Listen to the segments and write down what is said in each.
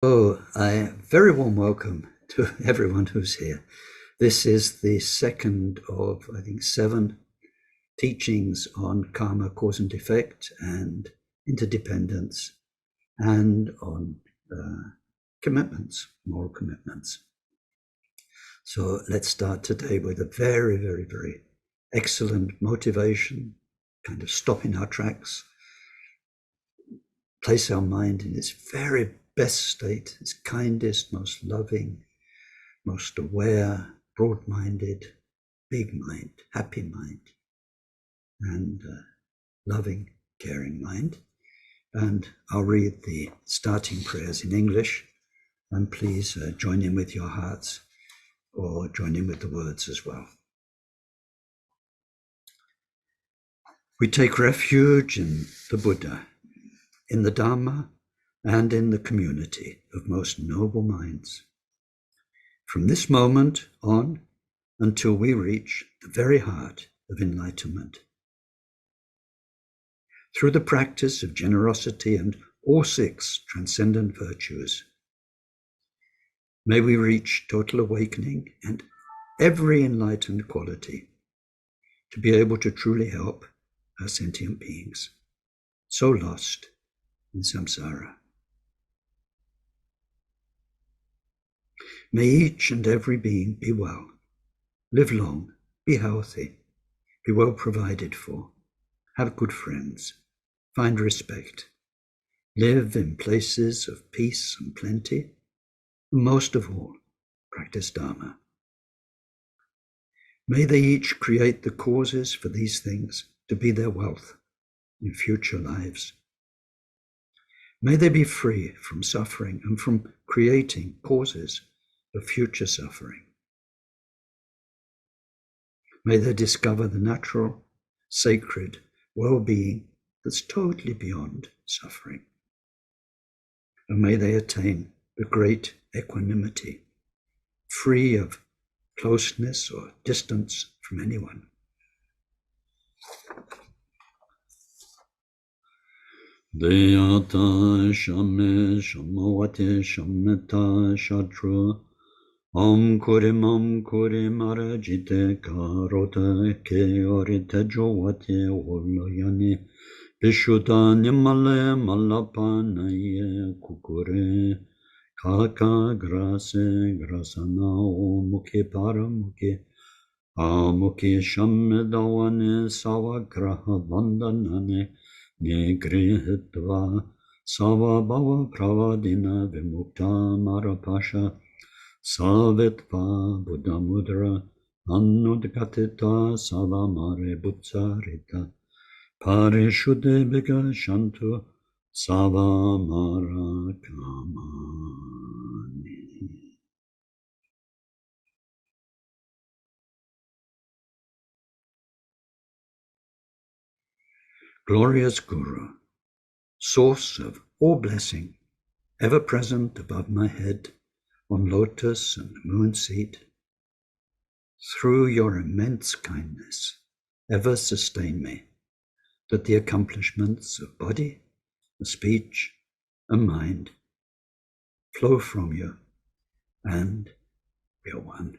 Oh, a very warm welcome to everyone who's here. This is the second of, I think, 7 teachings on karma, cause and effect, and interdependence, and on commitments, moral commitments. So let's start today with a very, very, very excellent motivation, kind of stop in our tracks, place our mind in its very best state, its kindest, most loving, most aware, broad-minded, big mind, happy mind, and loving, caring mind. And I'll read the starting prayers in English, and please join in with your hearts or join in with the words as well. We take refuge in the Buddha, in the Dharma, and in the community of most noble minds. From this moment on until we reach the very heart of enlightenment. Through the practice of generosity and all 6 transcendent virtues, may we reach total awakening and every enlightened quality to be able to truly help our sentient beings, so lost in samsara. May each and every being be well, live long, be healthy, be well provided for, have good friends, find respect, live in places of peace and plenty, and most of all, practice Dharma. May they each create the causes for these things to be their wealth in future lives. May they be free from suffering and from creating causes of future suffering. May they discover the natural, sacred well-being that's totally beyond suffering. And may they attain the great equanimity, free of closeness or distance from anyone. Deyata shame shamawate shameta shadru Om Kuri Marajite Karota Ke Orite Jowate Oloyani Bishuda Nimale Malapanaye Kukure Kaka Grase Grasana Omuki Paramuki Amuki Shamedawane Savagraha Vandanane Nigrihitva Savabhava Pravadina Vimukta Marapasha Savetva Buddha Mudra Annudgatita Savamare Butsarita Parishuddhe Bhiga Shantu Savamara Kamani. Glorious Guru, source of all blessing, ever present above my head, on lotus and moon seat, through your immense kindness, ever sustain me, that the accomplishments of body, speech, and mind flow from you, and we are one.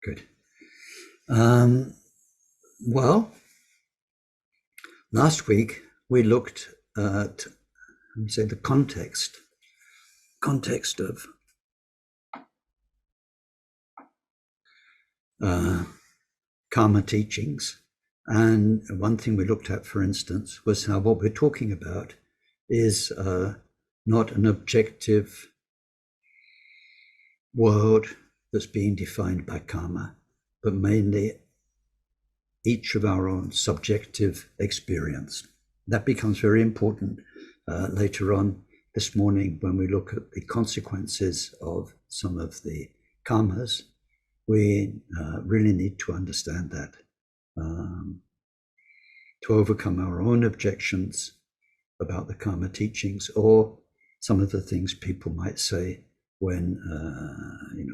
Good. Well, last week we looked at, let me say, the context of karma teachings. And one thing we looked at, for instance, was how what we're talking about is not an objective world that's being defined by karma, but mainly each of our own subjective experience. That becomes very important later on, this morning, when we look at the consequences of some of the karmas, we really need to understand that to overcome our own objections about the karma teachings, or some of the things people might say when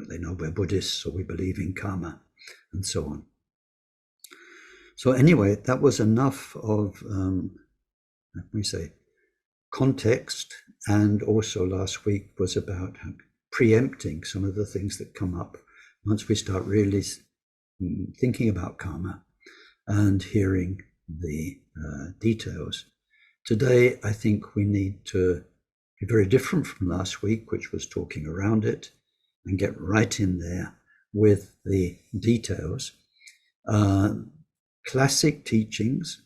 they know we're Buddhists or we believe in karma and so on. So anyway, that was enough of context, and also last week was about preempting some of the things that come up once we start really thinking about karma and hearing the details. Today, I think we need to be very different from last week, which was talking around it, and get right in there with the details. Classic teachings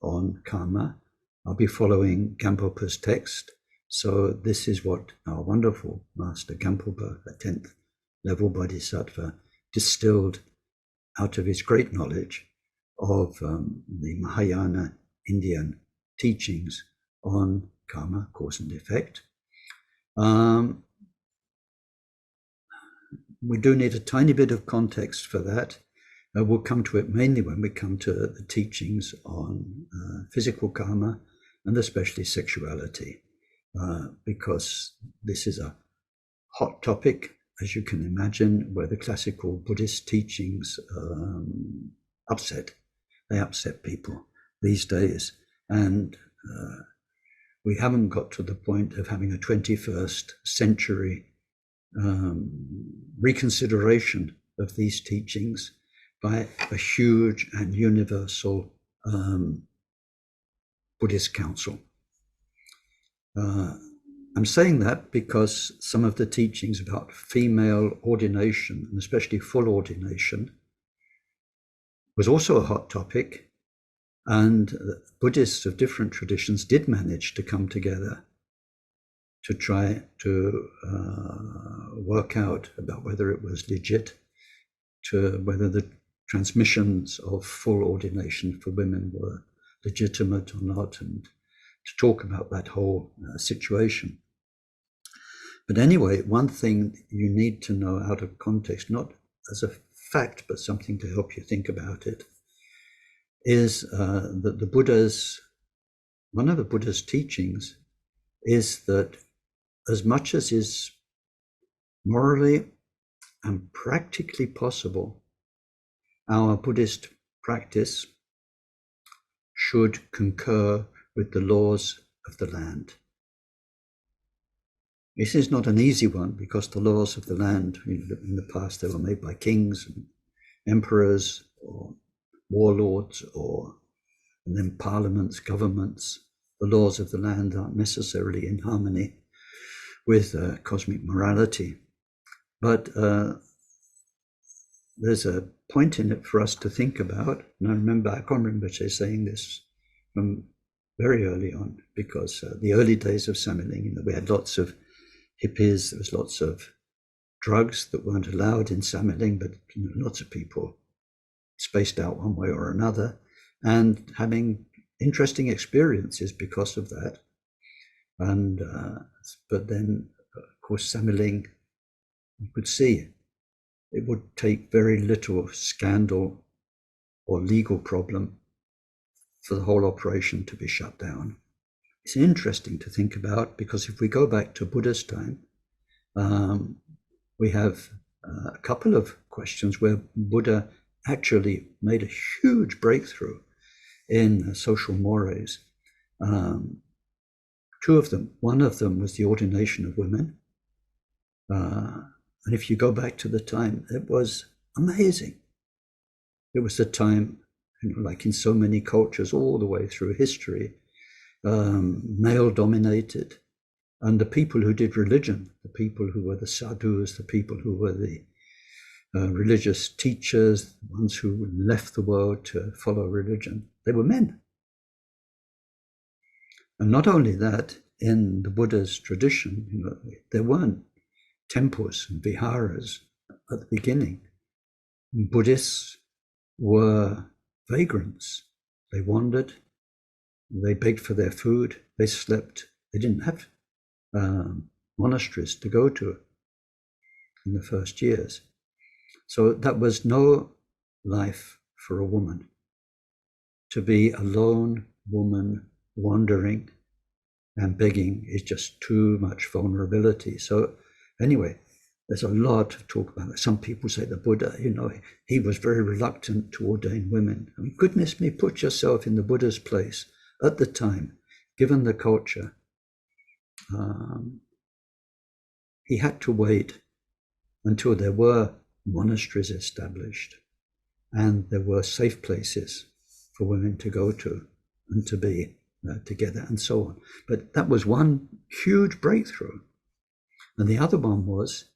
on karma. I'll be following Gampopa's text. So this is what our wonderful master Gampopa, a 10th level bodhisattva, distilled out of his great knowledge of the Mahayana Indian teachings on karma, cause and effect. We do need a tiny bit of context for that. We'll come to it mainly when we come to the teachings on physical karma, and especially sexuality, because this is a hot topic, as you can imagine, where the classical Buddhist teachings they upset people these days. And we haven't got to the point of having a 21st century reconsideration of these teachings by a huge and universal Buddhist council. I'm saying that because some of the teachings about female ordination, and especially full ordination, was also a hot topic, and Buddhists of different traditions did manage to come together to try to work out about whether it was legit, to whether the transmissions of full ordination for women were legitimate or not, and to talk about that whole situation. But anyway, one thing you need to know out of context, not as a fact, but something to help you think about it, is that one of the Buddha's teachings is that as much as is morally and practically possible, our Buddhist practice should concur with the laws of the land. This is not an easy one, because the laws of the land, in the past, they were made by kings and emperors or warlords, and then parliaments, governments. The laws of the land aren't necessarily in harmony with cosmic morality. But there's a point in it for us to think about. And I can't remember saying this from very early on, because the early days of Samiling, we had lots of hippies, there was lots of drugs that weren't allowed in Samiling, but lots of people spaced out one way or another, and having interesting experiences because of that. And but then, of course, Samiling, you could see it would take very little scandal or legal problem for the whole operation to be shut down. It's interesting to think about, because if we go back to Buddha's time, we have a couple of questions where Buddha actually made a huge breakthrough in social mores. Two of them. One of them was the ordination of women. And if you go back to the time, it was amazing. It was the time, like in so many cultures all the way through history, male dominated. And the people who did religion, the people who were the sadhus, the people who were the religious teachers, the ones who left the world to follow religion, they were men. And not only that, in the Buddha's tradition, there weren't temples and viharas at the beginning. Buddhists were vagrants. They wandered, they begged for their food, they slept. They didn't have monasteries to go to in the first years. So that was no life for a woman. To be a lone woman wandering and begging is just too much vulnerability. So anyway, there's a lot to talk about it. Some people say the Buddha, he was very reluctant to ordain women. I mean, goodness me, put yourself in the Buddha's place at the time, given the culture. He had to wait until there were monasteries established and there were safe places for women to go to and to be together and so on. But that was one huge breakthrough. And the other one was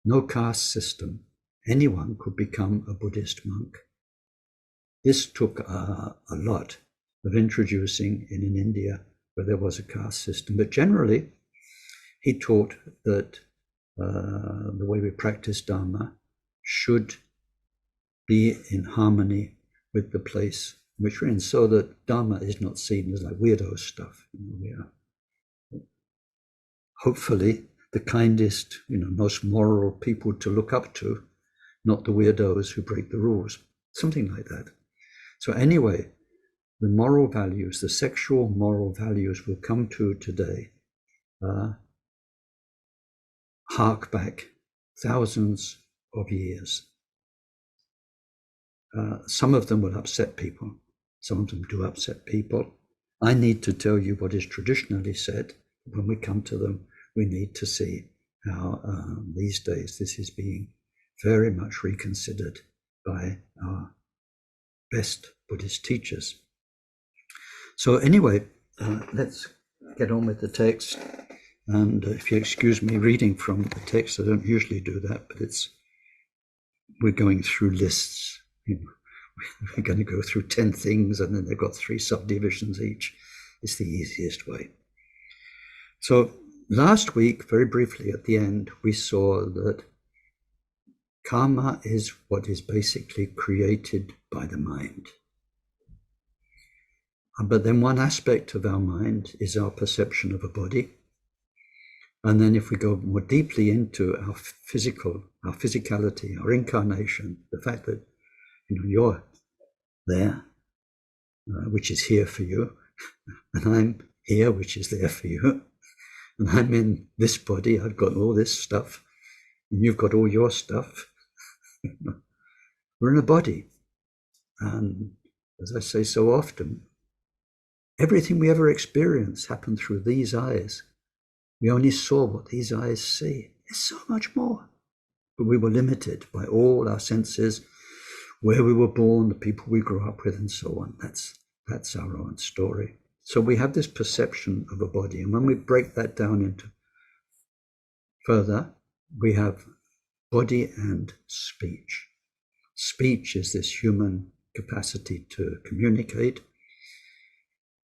no caste system. Anyone could become a Buddhist monk. This took a lot of introducing in India where there was a caste system. But generally, he taught that the way we practice Dharma should be in harmony with the place which we're in, so that Dharma is not seen as like weirdo stuff. We are hopefully the kindest, most moral people to look up to, not the weirdos who break the rules, something like that. So anyway, the moral values, the sexual moral values we'll come to today, hark back thousands of years. Some of them will upset people. Some of them do upset people. I need to tell you what is traditionally said. When we come to them, we need to see how these days this is being very much reconsidered by our best Buddhist teachers. So anyway, let's get on with the text. And if you excuse me reading from the text, I don't usually do that, but we're going through lists. We're going to go through 10 things, and then they've got 3 subdivisions each. It's the easiest way. So last week, very briefly at the end, we saw that karma is what is basically created by the mind. But then one aspect of our mind is our perception of a body. And then if we go more deeply into our physicality, our incarnation, the fact that you're there, which is here for you, and I'm here, which is there for you, and I'm in this body, I've got all this stuff, and you've got all your stuff. We're in a body. And as I say so often, everything we ever experience happened through these eyes. We only saw what these eyes see. There's so much more. But we were limited by all our senses, where we were born, the people we grew up with, and so on. That's our own story. So we have this perception of a body. And when we break that down into further, we have body and speech. Speech is this human capacity to communicate,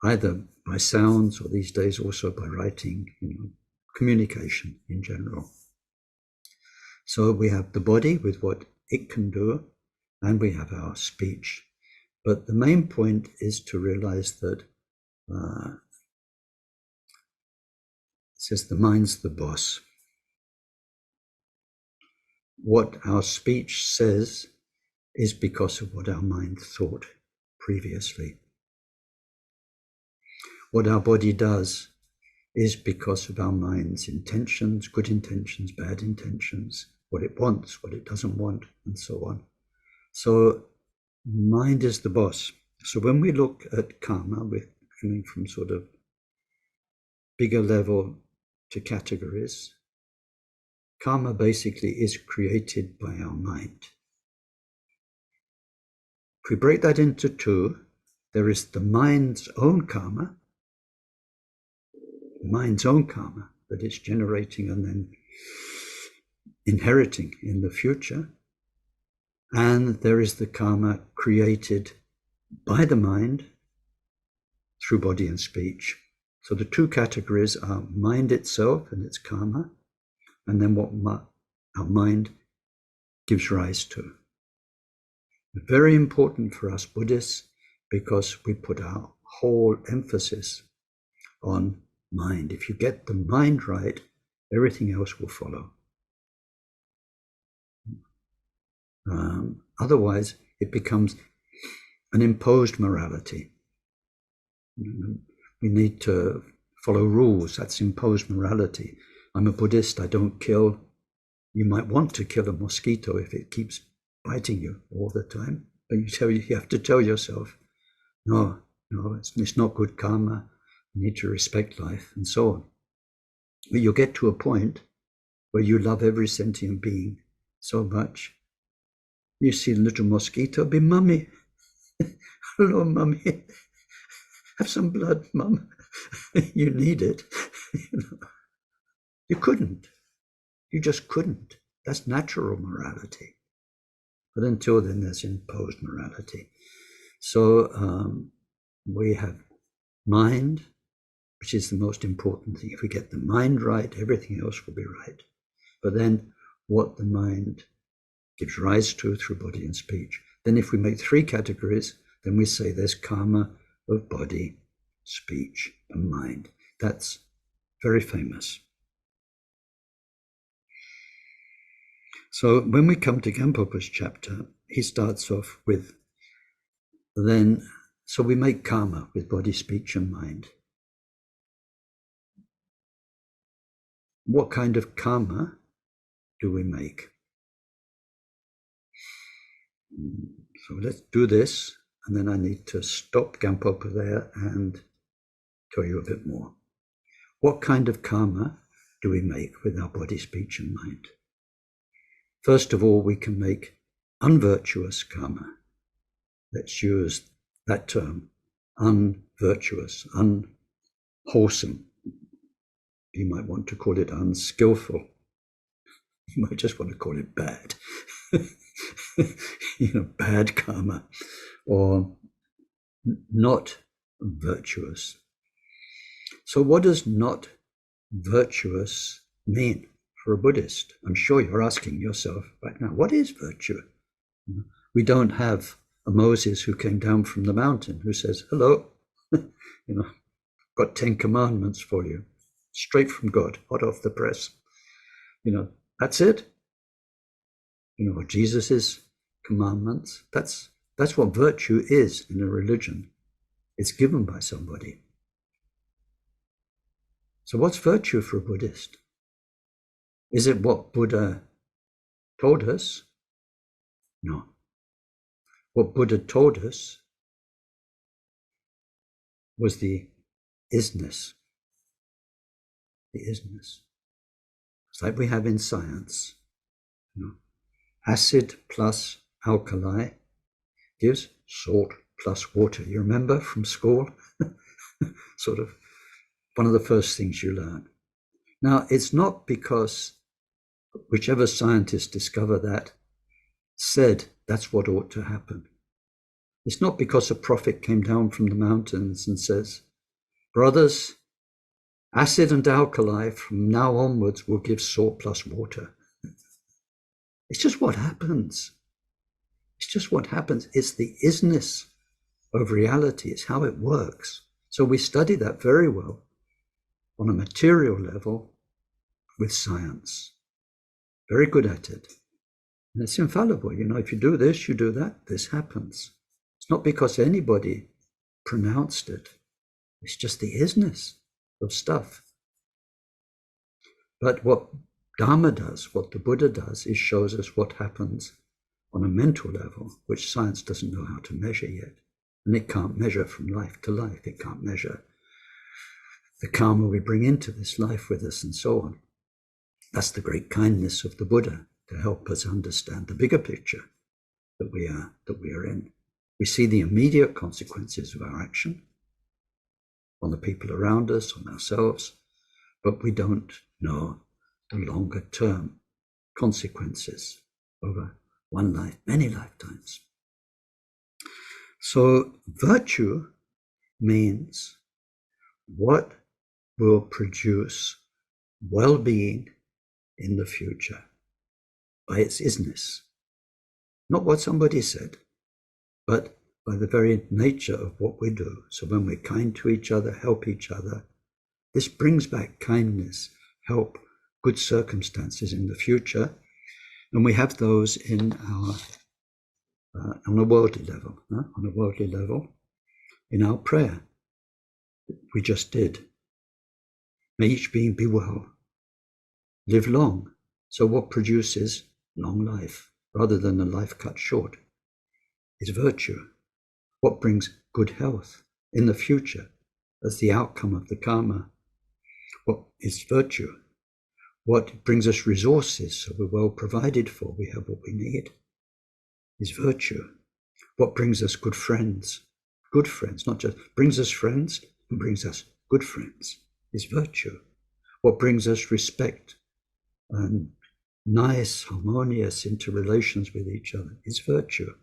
either by sounds or these days also by writing, communication in general. So we have the body with what it can do, and we have our speech. But the main point is to realize that it says the mind's the boss. What our speech says is because of what our mind thought previously. What our body does is because of our mind's intentions, good intentions, bad intentions, what it wants, what it doesn't want, and so on. So mind is the boss. So when we look at karma, we're coming from sort of bigger level to categories. Karma basically is created by our mind. If we break that into 2, there is the mind's own karma, that it's generating and then inheriting in the future. And there is the karma created by the mind through body and speech. So the 2 categories are mind itself and its karma, and then what our mind gives rise to. Very important for us Buddhists, because we put our whole emphasis on mind. If you get the mind right, everything else will follow. Otherwise, it becomes an imposed morality. We need to follow rules. That's imposed morality. I'm a Buddhist, I don't kill. You might want to kill a mosquito if it keeps biting you all the time, but you have to tell yourself, no, it's not good karma. You need to respect life, and so on. But you'll get to a point where you love every sentient being so much. You see a little mosquito, be mummy. Hello, mummy. Have some blood, mum. You need it. You couldn't. You just couldn't. That's natural morality. But until then, there's imposed morality. So we have mind, which is the most important thing. If we get the mind right, everything else will be right. But then what the mind gives rise to through body and speech. Then if we make three categories, then we say there's karma of body, speech, and mind. That's very famous. So when we come to Gampopa's chapter, he starts off with so we make karma with body, speech, and mind. What kind of karma do we make? So let's do this, and then I need to stop Gampopa there and tell you a bit more. What kind of karma do we make with our body, speech, and mind? First of all, we can make unvirtuous karma. Let's use that term, unvirtuous, unwholesome. You might want to call it unskillful. You might just want to call it bad. Bad karma, or not virtuous. So what does not virtuous mean for a Buddhist? I'm sure you're asking yourself right now, what is virtue? We don't have a Moses who came down from the mountain who says, hello, got 10 commandments for you, straight from God, hot off the press. That's it. Jesus's commandments, that's what virtue is in a religion. It's given by somebody. So what's virtue for a Buddhist? Is it what Buddha told us? No. What Buddha told us was the isness. The isness. It's like we have in science. Acid plus alkali gives salt plus water. You remember from school? Sort of one of the first things you learn. Now, it's not because whichever scientist discovered that said that's what ought to happen. It's not because a prophet came down from the mountains and says, brothers, acid and alkali from now onwards will give salt plus water. It's just what happens. It's just what happens. It's the isness of reality. It's how it works. So we study that very well on a material level with science. Very good at it. And it's infallible. If you do this, you do that, this happens. It's not because anybody pronounced it. It's just the isness of stuff. But what Dharma does, what the Buddha does, is shows us what happens on a mental level, which science doesn't know how to measure yet. And it can't measure from life to life. It can't measure the karma we bring into this life with us and so on. That's the great kindness of the Buddha, to help us understand the bigger picture that we are in. We see the immediate consequences of our action on the people around us, on ourselves, but we don't know the longer term consequences over one life, many lifetimes. So virtue means what will produce well-being in the future by its isness. Not what somebody said, but by the very nature of what we do. So when we're kind to each other, help each other, This brings back kindness, help, good circumstances in the future. And we have those in our, on a worldly level, in our prayer. We just did. May each being be well, live long. So what produces long life, rather than a life cut short, is virtue. What brings good health in the future as the outcome of the karma? What is virtue? What brings us resources so we're well provided for, we have what we need, is virtue. What brings us good friends, not just brings us friends and brings us good friends, is virtue. What brings us respect and nice, harmonious interrelations with each other is virtue.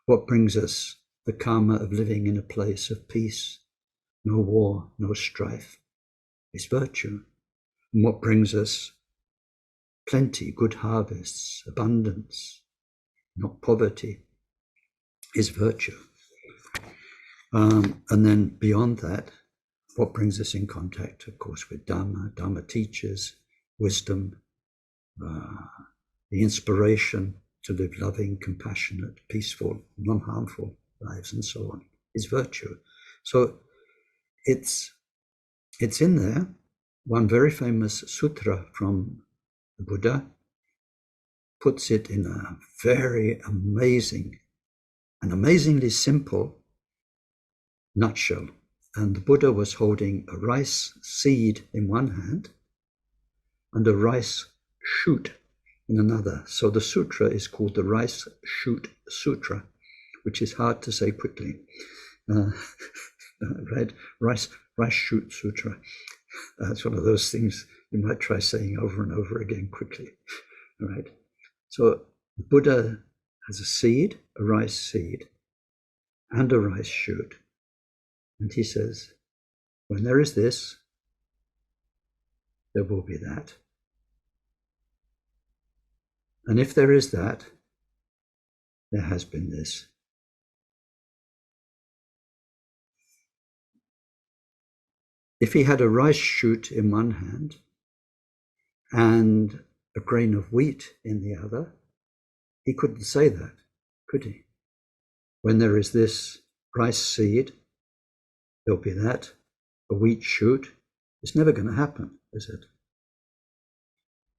What brings us the karma of living in a place of peace, no war, no strife, is virtue. And what brings us plenty, good harvests, abundance, not poverty, is virtue. And then beyond that, what brings us in contact, of course, with Dharma, Dharma teachers, wisdom, the inspiration to live loving, compassionate, peaceful, non-harmful lives, and so on, is virtue. So it's in there. One very famous sutra from the Buddha puts it in a very amazingly simple nutshell. And the Buddha was holding a rice seed in one hand and a rice shoot in another. So the sutra is called the Rice Shoot Sutra, which is hard to say quickly. Right? Rice Shoot Sutra. It's one of those things you might try saying over and over again quickly. All right. So the Buddha has a seed, a rice seed, and a rice shoot. And he says, when there is this, there will be that. And if there is that, there has been this. If he had a rice shoot in one hand and a grain of wheat in the other, he couldn't say that, could he? When there is this rice seed, there'll be that, a wheat shoot. It's never going to happen, is it?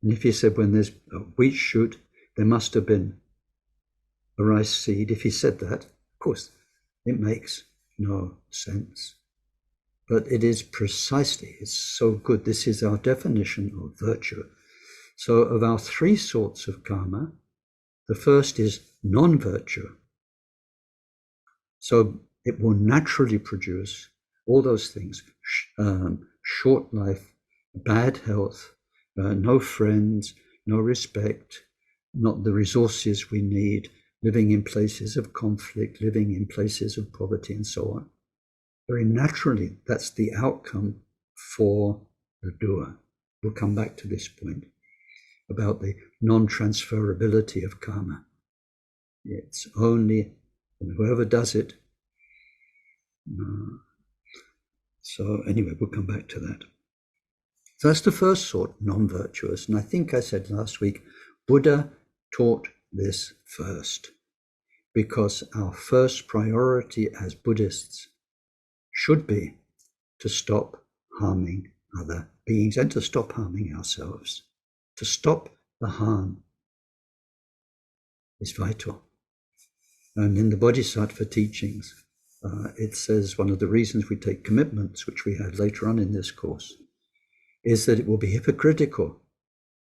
And if he said when there's a wheat shoot, there must have been a rice seed, if he said that, of course, it makes no sense. But it is precisely, it's so good. This is our definition of virtue. So of our three sorts of karma, the first is non-virtue. So it will naturally produce all those things, short life, bad health, no friends, no respect, not the resources we need, living in places of conflict, living in places of poverty, and so on. Very naturally, that's the outcome for the doer. We'll come back to this point about the non-transferability of karma. It's only whoever does it. So anyway, we'll come back to that. So that's the first sort, non-virtuous. And I think I said last week, Buddha taught this first, because our first priority as Buddhists should be to stop harming other beings and to stop harming ourselves. To stop the harm is vital. And in the Bodhisattva teachings, it says one of the reasons we take commitments, which we had later on in this course, is that it will be hypocritical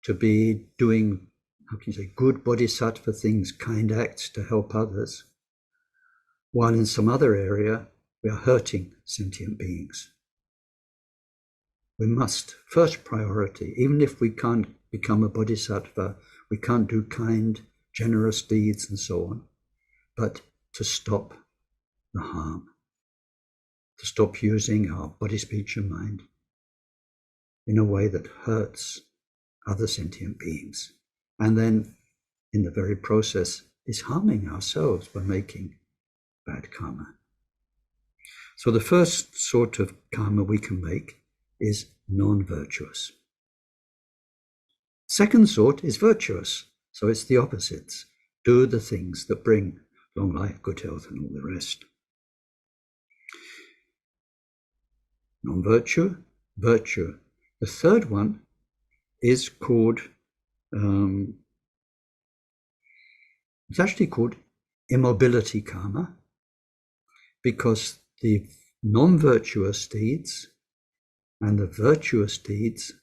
to be doing, how can you say, good Bodhisattva things, kind acts to help others, while in some other area we are hurting sentient beings. We must, first priority, even if we can't become a Bodhisattva, we can't do kind, generous deeds and so on, but to stop the harm, to stop using our body, speech and mind in a way that hurts other sentient beings. And then in the very process is harming ourselves by making bad karma. So the first sort of karma we can make is non-virtuous. Second sort is virtuous, so it's the opposites. Do the things that bring long life, good health, and all the rest. Non-virtue, virtue. The third one is called, it's actually called immobility karma, because the non-virtuous deeds and the virtuous deeds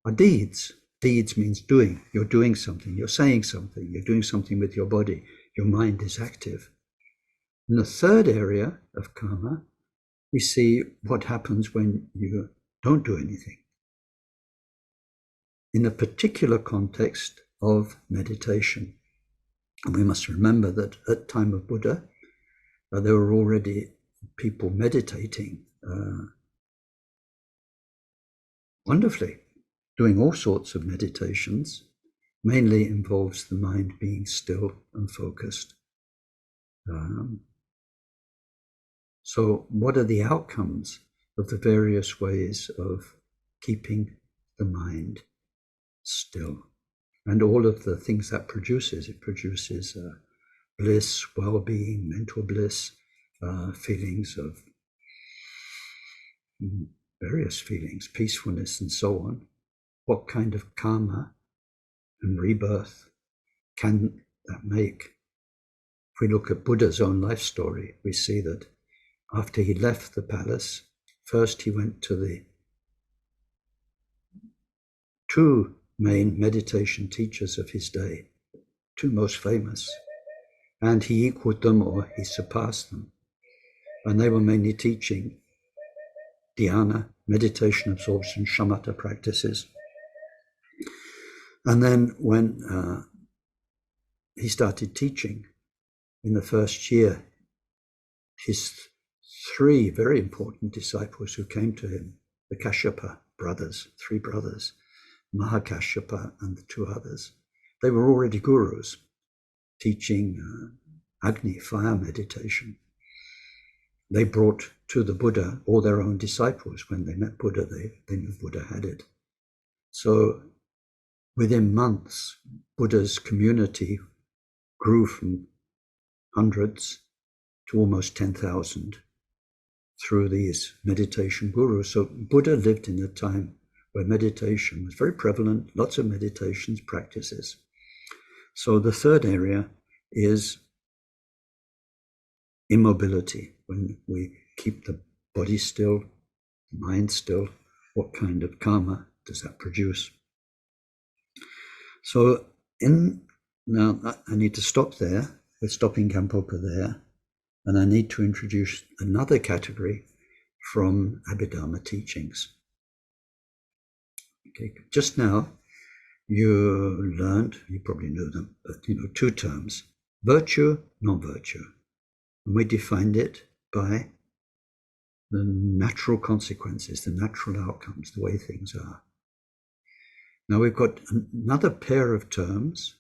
are deeds. Deeds means doing. You're doing something, you're saying something, you're doing something with your body, your mind is active. In the third area of karma, we see what happens when you don't do anything. In the particular context of meditation. And we must remember that at the time of Buddha, there were already people meditating wonderfully, doing all sorts of meditations. Mainly involves the mind being still and focused. So what are the outcomes of the various ways of keeping the mind still? And all of the things that produces, it produces bliss, well-being, mental bliss, feelings of various feelings, peacefulness and so on. What kind of karma and rebirth can that make? If we look at Buddha's own life story, we see that after he left the palace, first he went to the two main meditation teachers of his day, two most famous, and he equaled them or he surpassed them. And they were mainly teaching dhyana, meditation, absorption, shamatha practices. And then when he started teaching in the first year, his three very important disciples who came to him, the Kashyapa brothers, three brothers, Mahakashyapa and the two others, they were already gurus teaching Agni, fire meditation. They brought to the Buddha all their own disciples. When they met Buddha, they knew Buddha had it. So within months, Buddha's community grew from hundreds to almost 10,000 through these meditation gurus. So Buddha lived in a time where meditation was very prevalent, lots of meditations, practices. So the third area is immobility, when we keep the body still, the mind still. What kind of karma does that produce? So now I need to stop there. We're stopping khenpoken there. And I need to introduce another category from Abhidharma teachings. Okay, just now you learned, you probably knew them, but two terms, virtue, non-virtue. And we defined it by the natural consequences, the natural outcomes, the way things are. Now we've got another pair of terms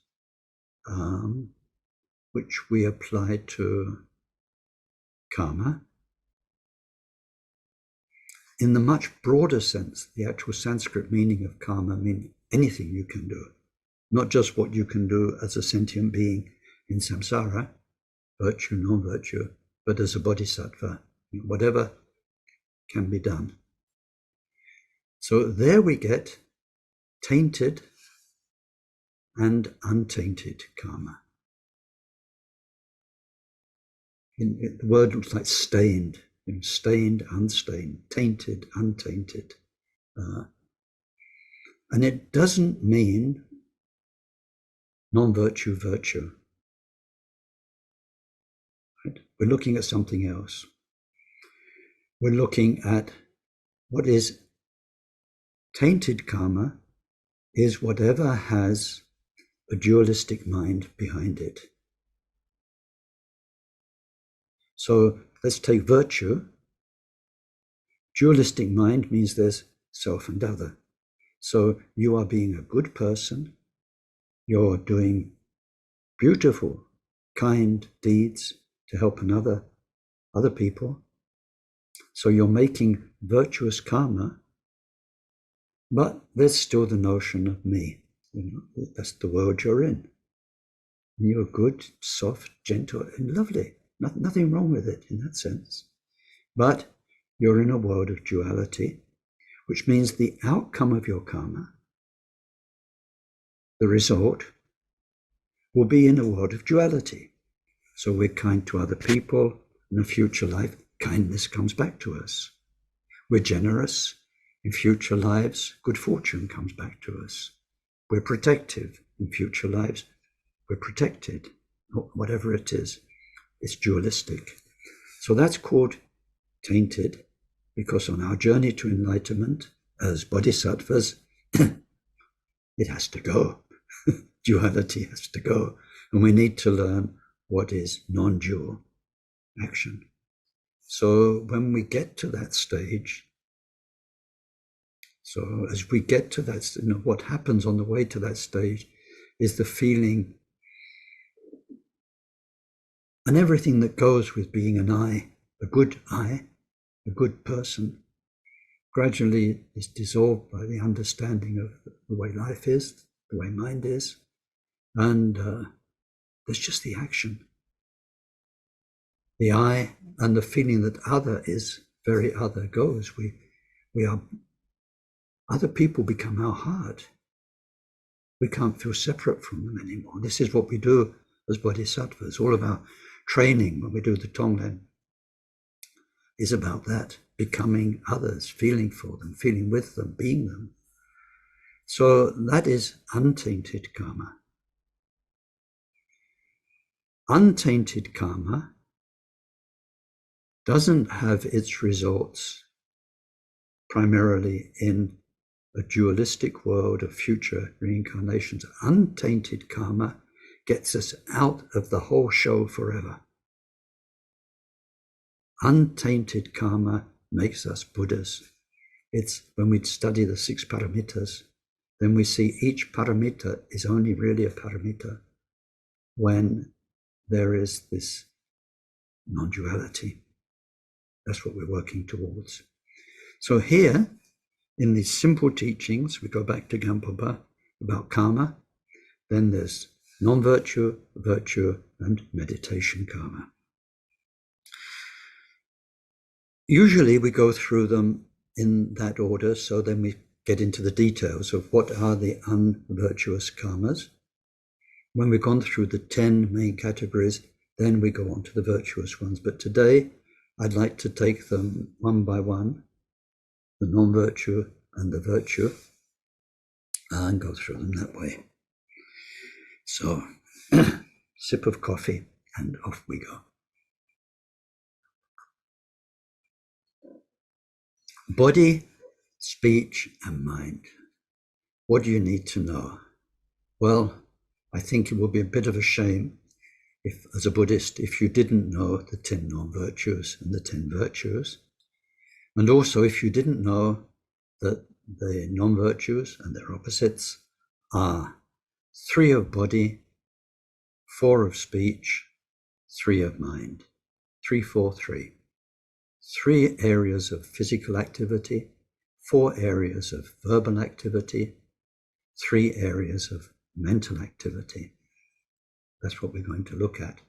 which we apply to karma. In the much broader sense, the actual Sanskrit meaning of karma means anything you can do, not just what you can do as a sentient being in samsara, virtue, non-virtue, but as a bodhisattva, whatever can be done. So there we get tainted and untainted karma. The word looks like stained, stained, unstained, tainted, untainted. And it doesn't mean non-virtue, virtue. Right? We're looking at something else. We're looking at what is tainted karma is whatever has a dualistic mind behind it. So let's take virtue. Dualistic mind means there's self and other. So you are being a good person. You're doing beautiful, kind deeds to help other people. So you're making virtuous karma But there's still the notion of me. That's the world you're in. And you're good, soft, gentle, and lovely. Nothing wrong with it in that sense. But you're in a world of duality, which means the outcome of your karma, the result, will be in a world of duality. So we're kind to other people. In a future life, kindness comes back to us. We're generous. In future lives, good fortune comes back to us. We're protective. In future lives, we're protected. Whatever it is, it's dualistic. So that's called tainted, because on our journey to enlightenment as bodhisattvas, it has to go. Duality has to go. And we need to learn what is non-dual action. So when we get to that stage, so as we get to that, what happens on the way to that stage is the feeling and everything that goes with being an I, a good person, gradually is dissolved by the understanding of the way life is, the way mind is, and there's just the action. The I and the feeling that other is very other goes. We are, other people become our heart. We can't feel separate from them anymore. This is what we do as bodhisattvas. All of our training when we do the Tonglen is about that, becoming others, feeling for them, feeling with them, being them. So that is untainted karma. Untainted karma doesn't have its results primarily in a dualistic world of future reincarnations. Untainted karma gets us out of the whole show forever. Untainted karma makes us Buddhas. It's when we study the 6 paramitas, then we see each paramita is only really a paramita when there is this non-duality. That's what we're working towards. So here, in these simple teachings, we go back to Gampopa about karma, then there's non-virtue, virtue, and meditation karma. Usually we go through them in that order, so then we get into the details of what are the unvirtuous karmas. When we've gone through the 10 main categories, then we go on to the virtuous ones. But today, I'd like to take them one by one, the non-virtue and the virtue, and go through them that way. So, sip of coffee, and off we go. Body, speech, and mind. What do you need to know? Well, I think it would be a bit of a shame if, as a Buddhist, if you didn't know the 10 non-virtues and the 10 virtues. And also if you didn't know that the non-virtues and their opposites are 3 of body, 4 of speech, 3 of mind. 3, 4, 3. 3 areas of physical activity, 4 areas of verbal activity, 3 areas of mental activity. That's what we're going to look at.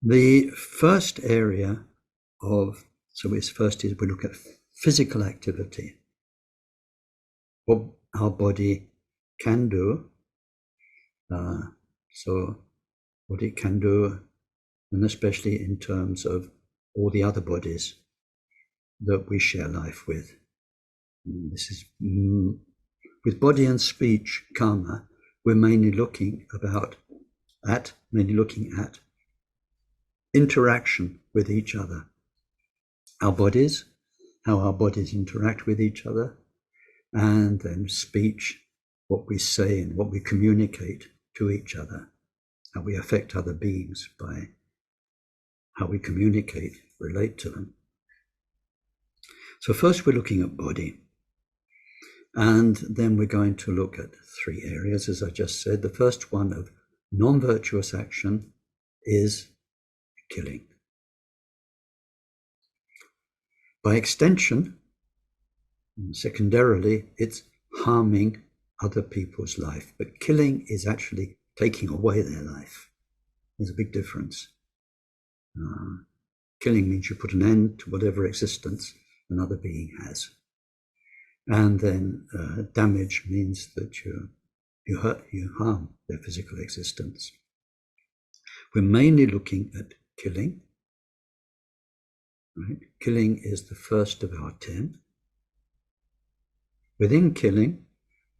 The first area of, first is we look at physical activity, what our body can do, so what it can do, and especially in terms of all the other bodies that we share life with. This is with body and speech karma, we're mainly looking at interaction with each other. Our bodies, how our bodies interact with each other, and then speech, what we say and what we communicate to each other, how we affect other beings by how we communicate, relate to them. So first we're looking at body, and then we're going to look at 3 areas, as I just said. The first one of non-virtuous action is killing. By extension, And secondarily, it's harming other people's life. But killing is actually taking away their life. There's a big difference. Killing means you put an end to whatever existence another being has. And then damage means that you hurt, you harm their physical existence. We're mainly looking at killing. Right? Killing is the first of our 10. Within killing,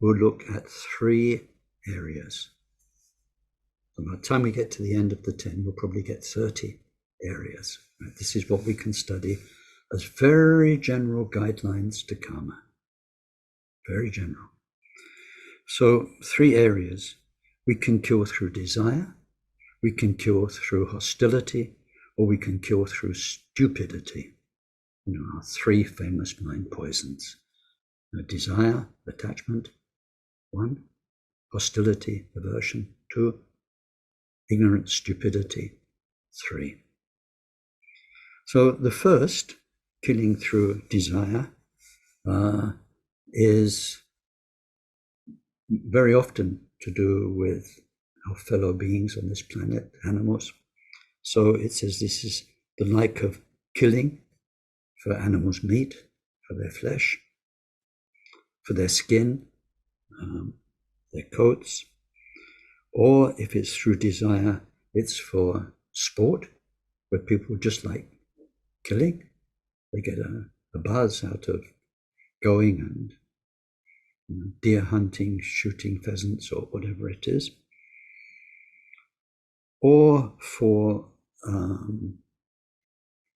we'll look at 3 areas. So by the time we get to the end of the 10, we'll probably get 30 areas. Right? This is what we can study as very general guidelines to karma. Very general. So 3 areas. We can kill through desire, we can kill through hostility, or we can kill through stupidity. Our 3 famous mind poisons. Desire, attachment, 1. Hostility, aversion, 2. Ignorance, stupidity, 3. So the first, killing through desire, is very often to do with our fellow beings on this planet, animals. So it says this is the like of killing for animals' meat, for their flesh, for their skin, their coats. Or if it's through desire, it's for sport, where people just like killing. They get a buzz out of going and deer hunting, shooting pheasants, or whatever it is. Or for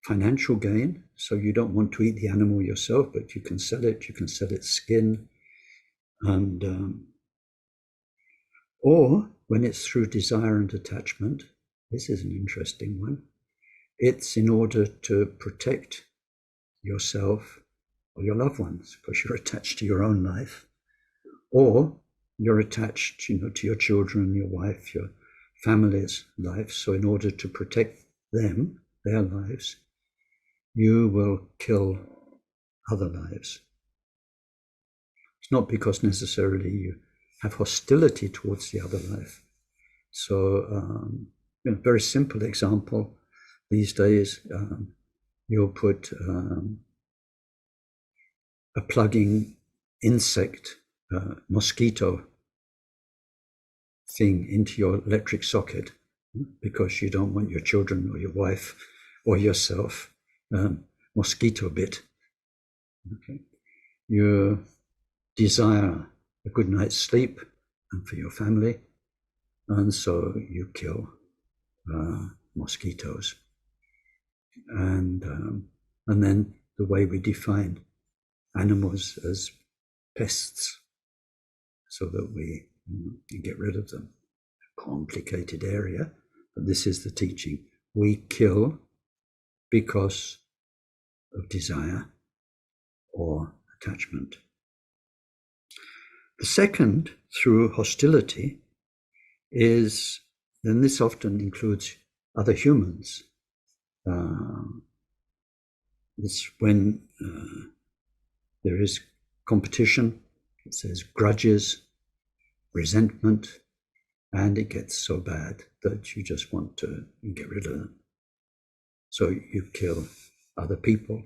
financial gain. So you don't want to eat the animal yourself, but you can sell its skin. And or when it's through desire and attachment, this is an interesting one. It's in order to protect yourself or your loved ones, because you're attached to your own life, or you're attached, to your children, your wife, your family's life. So in order to protect them, their lives, you will kill other lives. It's not because necessarily you have hostility towards the other life. So, a very simple example these days, you'll put a plugging insect, mosquito thing into your electric socket because you don't want your children or your wife or yourself mosquito bit. Okay, you desire a good night's sleep and for your family, and so you kill mosquitoes. And then the way we define animals as pests, so that we get rid of them. A complicated area, but this is the teaching. We kill because of desire or attachment. The second, through hostility, is, then this often includes other humans. It's when there is competition, it says grudges, resentment, and it gets so bad that you just want to get rid of them. So you kill other people.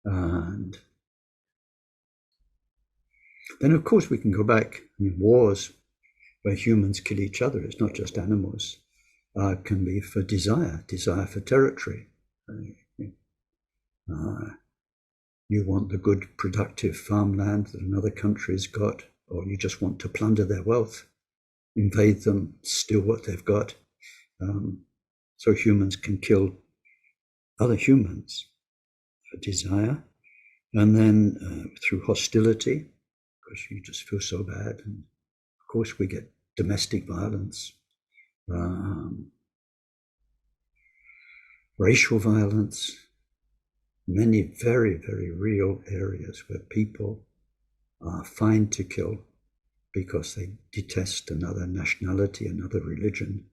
And then, of course, we can go back. Wars where humans kill each other, it's not just animals, can be for desire for territory. You want the good, productive farmland that another country's got, or you just want to plunder their wealth, invade them, steal what they've got. So humans can kill other humans for desire, and then through hostility, because you just feel so bad. And of course, we get domestic violence, racial violence, many very, very real areas where people are fine to kill because they detest another nationality, another religion,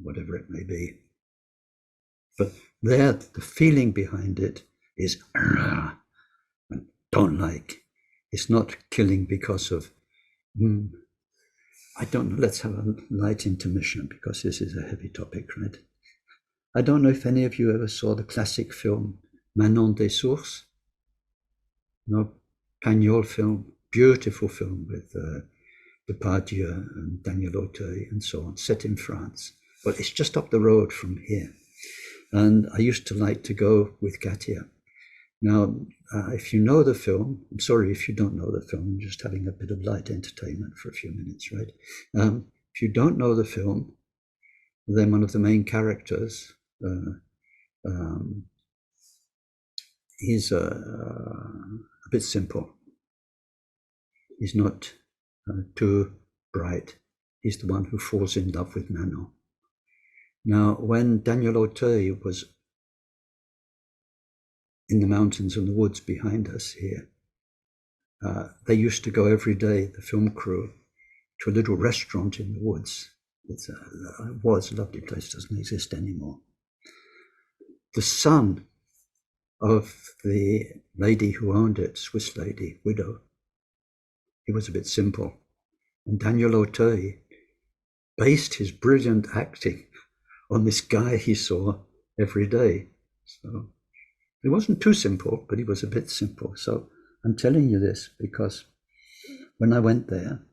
whatever it may be. But there, the feeling behind it is, and don't like. It's not killing because of, I don't know, let's have a light intermission because this is a heavy topic, right? I don't know if any of you ever saw the classic film Manon des Sources. No, Pagnol film, beautiful film with Depardieu and Daniel Auteuil and so on, set in France. Well, it's just up the road from here. And I used to like to go with Katia. Now, if you know the film, I'm sorry if you don't know the film, I'm just having a bit of light entertainment for a few minutes, right? If you don't know the film, then one of the main characters, he's a bit simple. He's not too bright. He's the one who falls in love with Manon. Now, when Daniel Auteuil was in the mountains and the woods behind us here, they used to go every day, the film crew, to a little restaurant in the woods. It was a lovely place, doesn't exist anymore. The son of the lady who owned it, Swiss lady, widow, he was a bit simple. And Daniel Auteuil based his brilliant acting on this guy he saw every day. So it wasn't too simple, but he was a bit simple. So I'm telling you this because when I went there,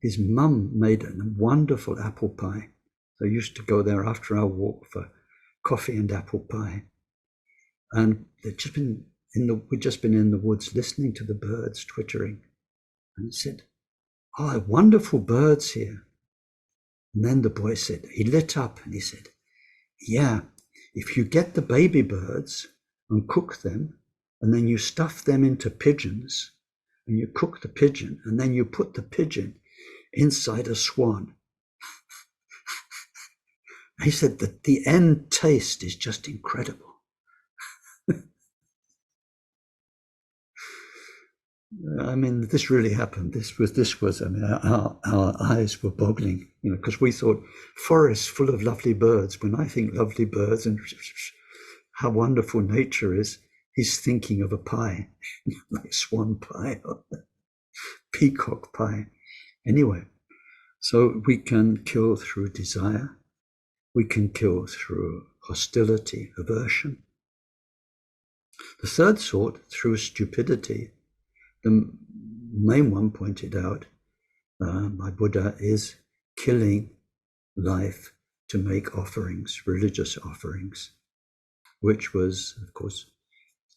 his mum made a wonderful apple pie. So I used to go there after our walk for coffee and apple pie. And we'd just been in the woods listening to the birds twittering. And he said, "Oh, wonderful birds here." And then the boy said, he lit up and he said, "Yeah, if you get the baby birds and cook them, and then you stuff them into pigeons, and you cook the pigeon, and then you put the pigeon inside a swan." He said that the end taste is just incredible. I mean, this really happened. This was. I mean, our eyes were boggling, because we thought forests full of lovely birds. When I think lovely birds and how wonderful nature is, he's thinking of a pie, like swan pie or peacock pie. Anyway, so we can kill through desire. We can kill through hostility, aversion. The third sort, through stupidity. The main one pointed out by Buddha is killing life to make offerings, religious offerings, which was, of course,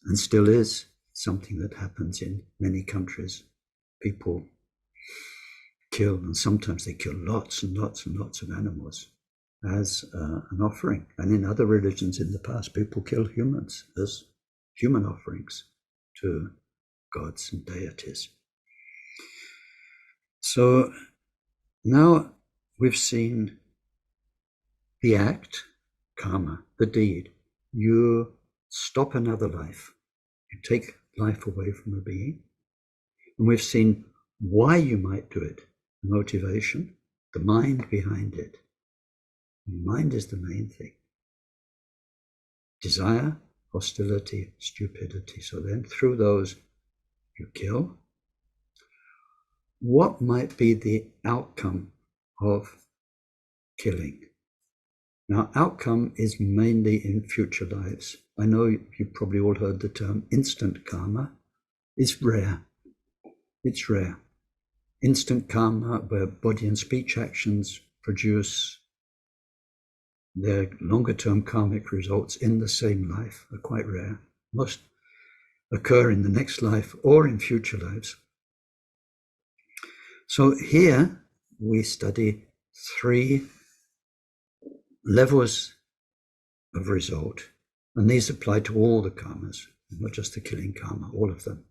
and still is, something that happens in many countries. People kill, and sometimes they kill lots and lots and lots of animals as an offering. And in other religions in the past, people kill humans as human offerings to gods and deities. So now we've seen the act, karma, the deed. You stop another life. You take life away from a being. And we've seen why you might do it, the motivation, the mind behind it. The mind is the main thing. Desire, hostility, stupidity. So then through those, you kill. What might be the outcome of killing? Now, outcome is mainly in future lives. I know you've probably all heard the term instant karma. It's rare. It's rare. Instant karma, where body and speech actions produce their longer-term karmic results in the same life, are quite rare. Most occur in the next life or in future lives. So here we study 3 levels of result, and these apply to all the karmas, not just the killing karma, all of them.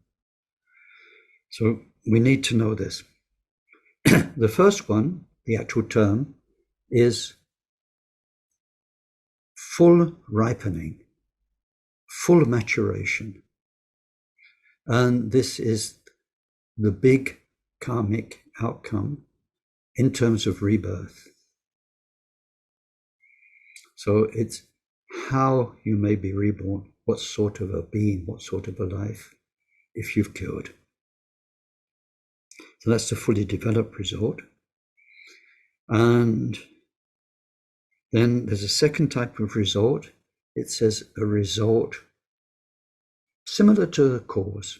So we need to know this. The first one, the actual term, is full ripening, full maturation. And this is the big karmic outcome in terms of rebirth. So it's how you may be reborn, what sort of a being, what sort of a life if you've killed. So that's the fully developed result. And then there's a second type of result. It says a result similar to the cause.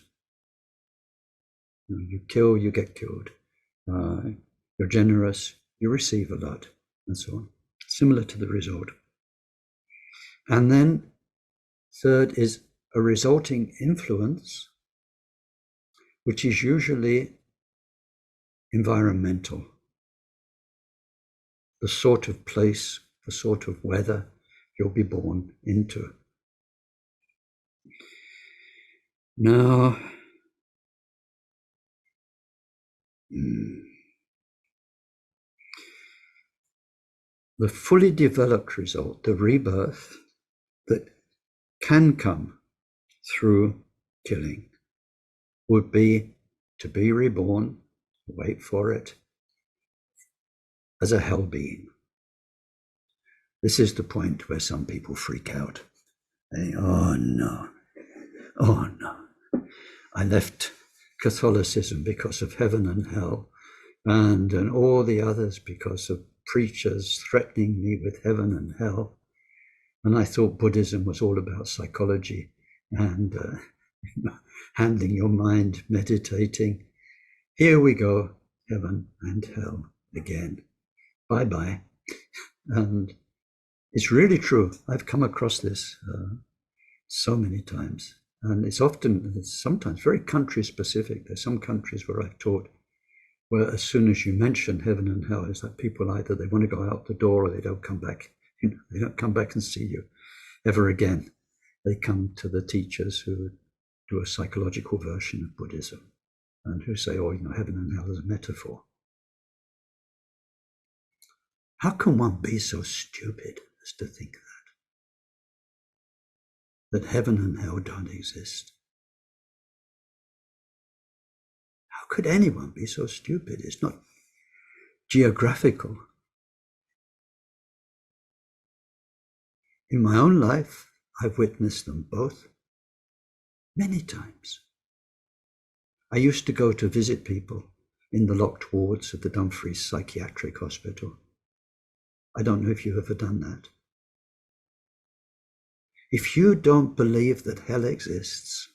You kill, you get killed. You're generous, you receive a lot, and so on. Similar to the result. And then third is a resulting influence, which is usually environmental. The sort of place, the sort of weather you'll be born into. Now, the fully developed result, the rebirth that can come through killing, would be to be reborn, wait for it, as a hell being. This is the point where some people freak out. They, oh no, I left Catholicism because of heaven and hell, and all the others because of preachers threatening me with heaven and hell. And I thought Buddhism was all about psychology and handling your mind, meditating. Here we go, heaven and hell again. Bye-bye. And it's really true. I've come across this so many times. And it's sometimes very country specific. There's some countries where I've taught where as soon as you mention heaven and hell, it's like people either they want to go out the door or they don't come back. They don't come back and see you ever again. They come to the teachers who do a psychological version of Buddhism and who say, oh, heaven and hell is a metaphor. How can one be so stupid as to think that heaven and hell don't exist? How could anyone be so stupid? It's not geographical. In my own life, I've witnessed them both many times. I used to go to visit people in the locked wards of the Dumfries Psychiatric Hospital. I don't know if you've ever done that. If you don't believe that hell exists,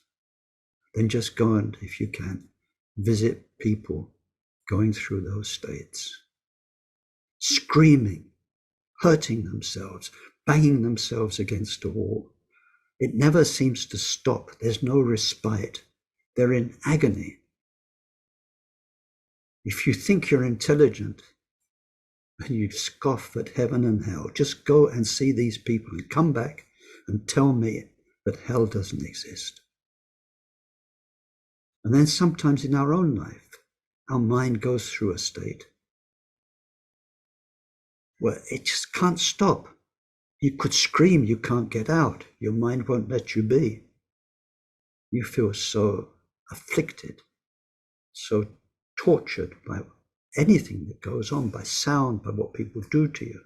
then just go and, if you can, visit people going through those states, screaming, hurting themselves, banging themselves against a wall. It never seems to stop. There's no respite. They're in agony. If you think you're intelligent and you scoff at heaven and hell, just go and see these people and come back and tell me that hell doesn't exist. And then sometimes in our own life, our mind goes through a state where it just can't stop. You could scream, you can't get out. Your mind won't let you be. You feel so afflicted, so tortured by anything that goes on, by sound, by what people do to you.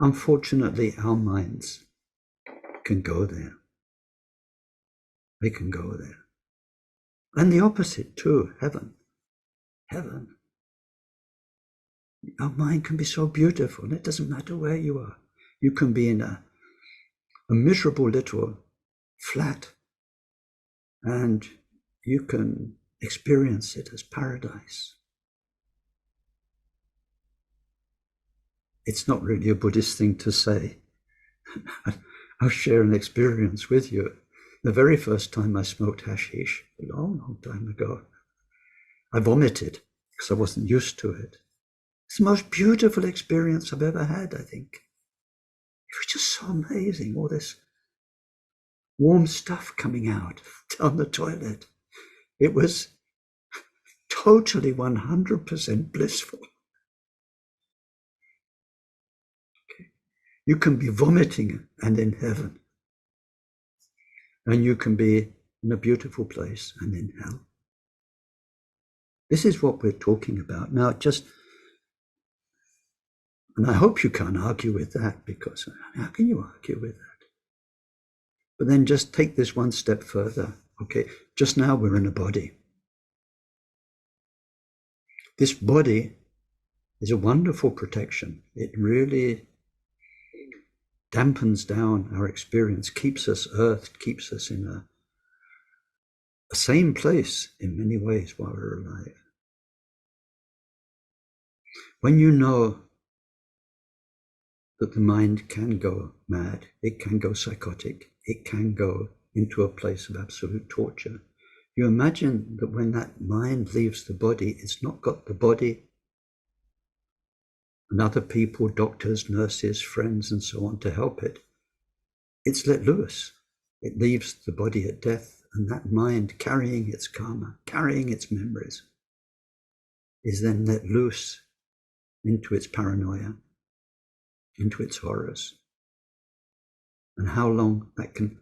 Unfortunately, our minds can go there. They can go there. And the opposite too, heaven. Heaven. Our mind can be so beautiful, and it doesn't matter where you are. You can be in a miserable little flat, and you can experience it as paradise. It's not really a Buddhist thing to say. I'll share an experience with you. The very first time I smoked hashish, a long, long time ago, I vomited because I wasn't used to it. It's the most beautiful experience I've ever had, I think. It was just so amazing, all this warm stuff coming out down the toilet. It was totally 100% blissful. Okay. You can be vomiting and in heaven. And you can be in a beautiful place and in hell. This is what we're talking about. Now, and I hope you can't argue with that, because how can you argue with that? But then just take this one step further. Okay, just now we're in a body. This body is a wonderful protection. It really dampens down our experience, keeps us earthed, keeps us in a same place in many ways while we're alive. When you know that the mind can go mad, it can go psychotic, it can go into a place of absolute torture, you imagine that when that mind leaves the body, it's not got the body and other people, doctors, nurses, friends, and so on to help it. It's let loose. It leaves the body at death, and that mind carrying its karma, carrying its memories, is then let loose into its paranoia, into its horrors. And how long that can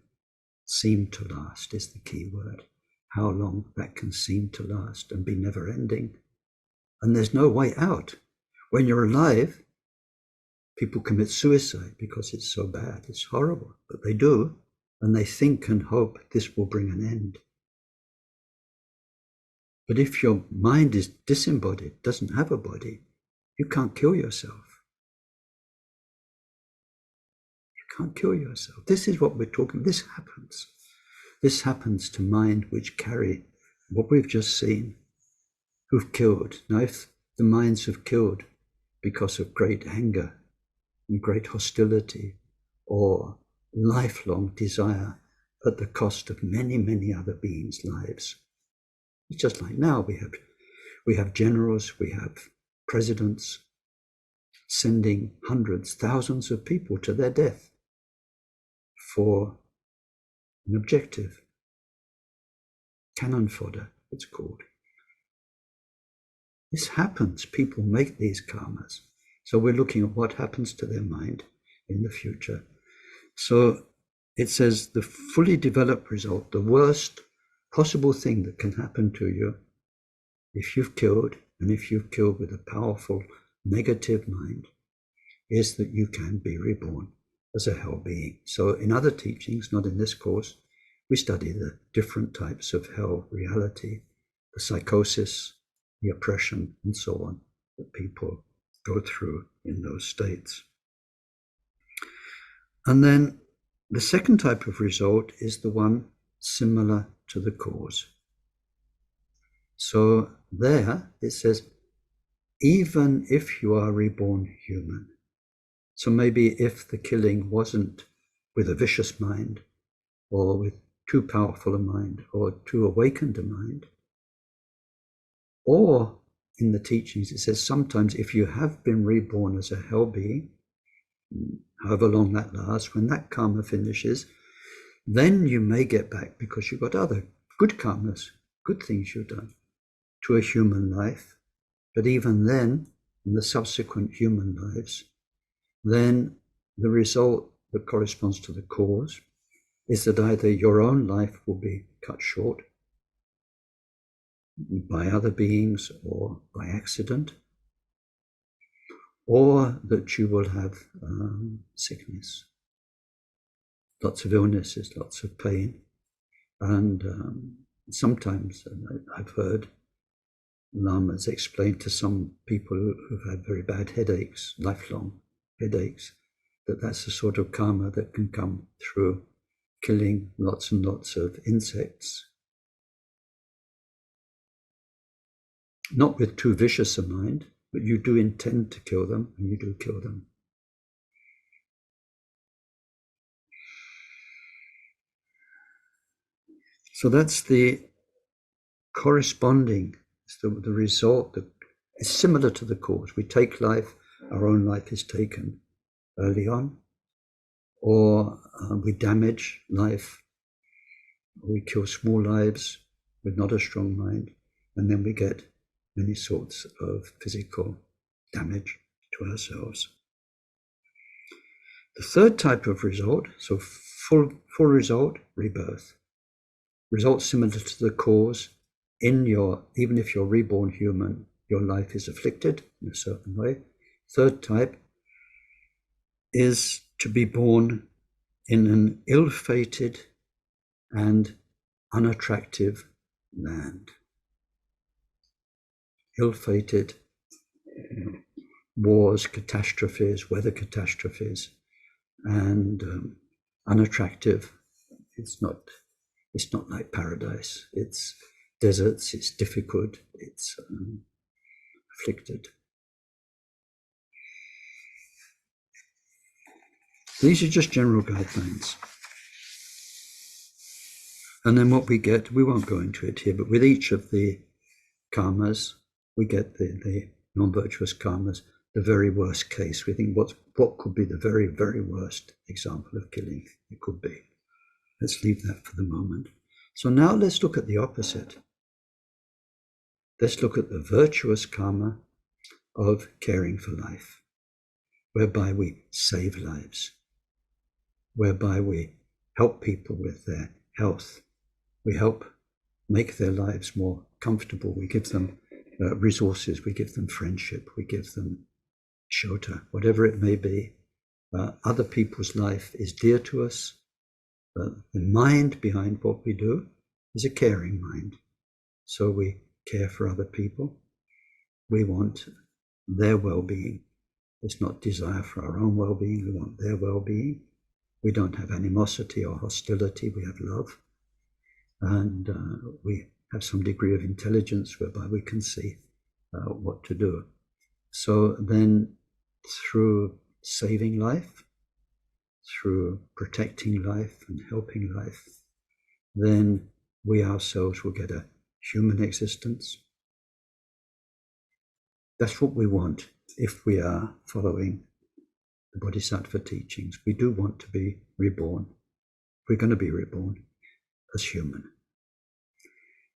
seem to last is the key word. How long that can seem to last and be never ending. And there's no way out. When you're alive, people commit suicide because it's so bad, it's horrible, but they do, and they think and hope this will bring an end. But if your mind is disembodied, doesn't have a body, you can't kill yourself. You can't kill yourself. This is what we're talking about. This happens. This happens to mind which carry what we've just seen, who've killed. Now, if the minds have killed because of great anger and great hostility or lifelong desire at the cost of many, many other beings' lives. It's just like now we have generals, we have presidents sending hundreds, thousands of people to their death for an objective. Cannon fodder, it's called. This happens. People make these karmas. So we're looking at what happens to their mind in the future. So it says the fully developed result, the worst possible thing that can happen to you if you've killed, and if you've killed with a powerful negative mind, is that you can be reborn as a hell being. So in other teachings, not in this course, we study the different types of hell reality, the psychosis, the oppression, and so on, that people go through in those states. And then the second type of result is the one similar to the cause. So there it says, even if you are reborn human, so maybe if the killing wasn't with a vicious mind, or with too powerful a mind, or too awakened a mind, or in the teachings it says sometimes if you have been reborn as a hell being, however long that lasts, when that karma finishes, then you may get back, because you've got other good karmas, good things you've done, to a human life. But even then, in the subsequent human lives, then the result that corresponds to the cause is that either your own life will be cut short by other beings or by accident, or that you will have sickness, lots of illnesses, lots of pain. And sometimes I've heard lamas explain to some people who've had very bad headaches, lifelong headaches, that that's the sort of karma that can come through killing lots and lots of insects. Not with too vicious a mind, but you do intend to kill them, and you do kill them. So that's the corresponding, the result that is similar to the cause. We take life, our own life is taken early on, or we damage life, or we kill small lives with not a strong mind, and then we get many sorts of physical damage to ourselves. The third type of result, so full result, rebirth. Result similar to the cause. Even if you're reborn human, your life is afflicted in a certain way. Third type is to be born in an ill-fated and unattractive land. Ill-fated, wars, catastrophes, weather catastrophes, and unattractive. It's not like paradise. It's deserts, it's difficult, it's afflicted. These are just general guidelines. And then what we get, we won't go into it here, but with each of the karmas, we get the non-virtuous karmas, the very worst case. We think what could be the very, very worst example of killing it could be. Let's leave that for the moment. So now let's look at the opposite. Let's look at the virtuous karma of caring for life, whereby we save lives, whereby we help people with their health. We help make their lives more comfortable. We give them resources, we give them friendship, we give them shelter, whatever it may be. Other people's life is dear to us. The mind behind what we do is a caring mind. So we care for other people. We want their well-being. It's not desire for our own well-being, we want their well-being. We don't have animosity or hostility, we have love. And we have some degree of intelligence whereby we can see what to do. So then through saving life, through protecting life and helping life, then we ourselves will get a human existence. That's what we want if we are following the Bodhisattva teachings. We do want to be reborn. We're going to be reborn as human.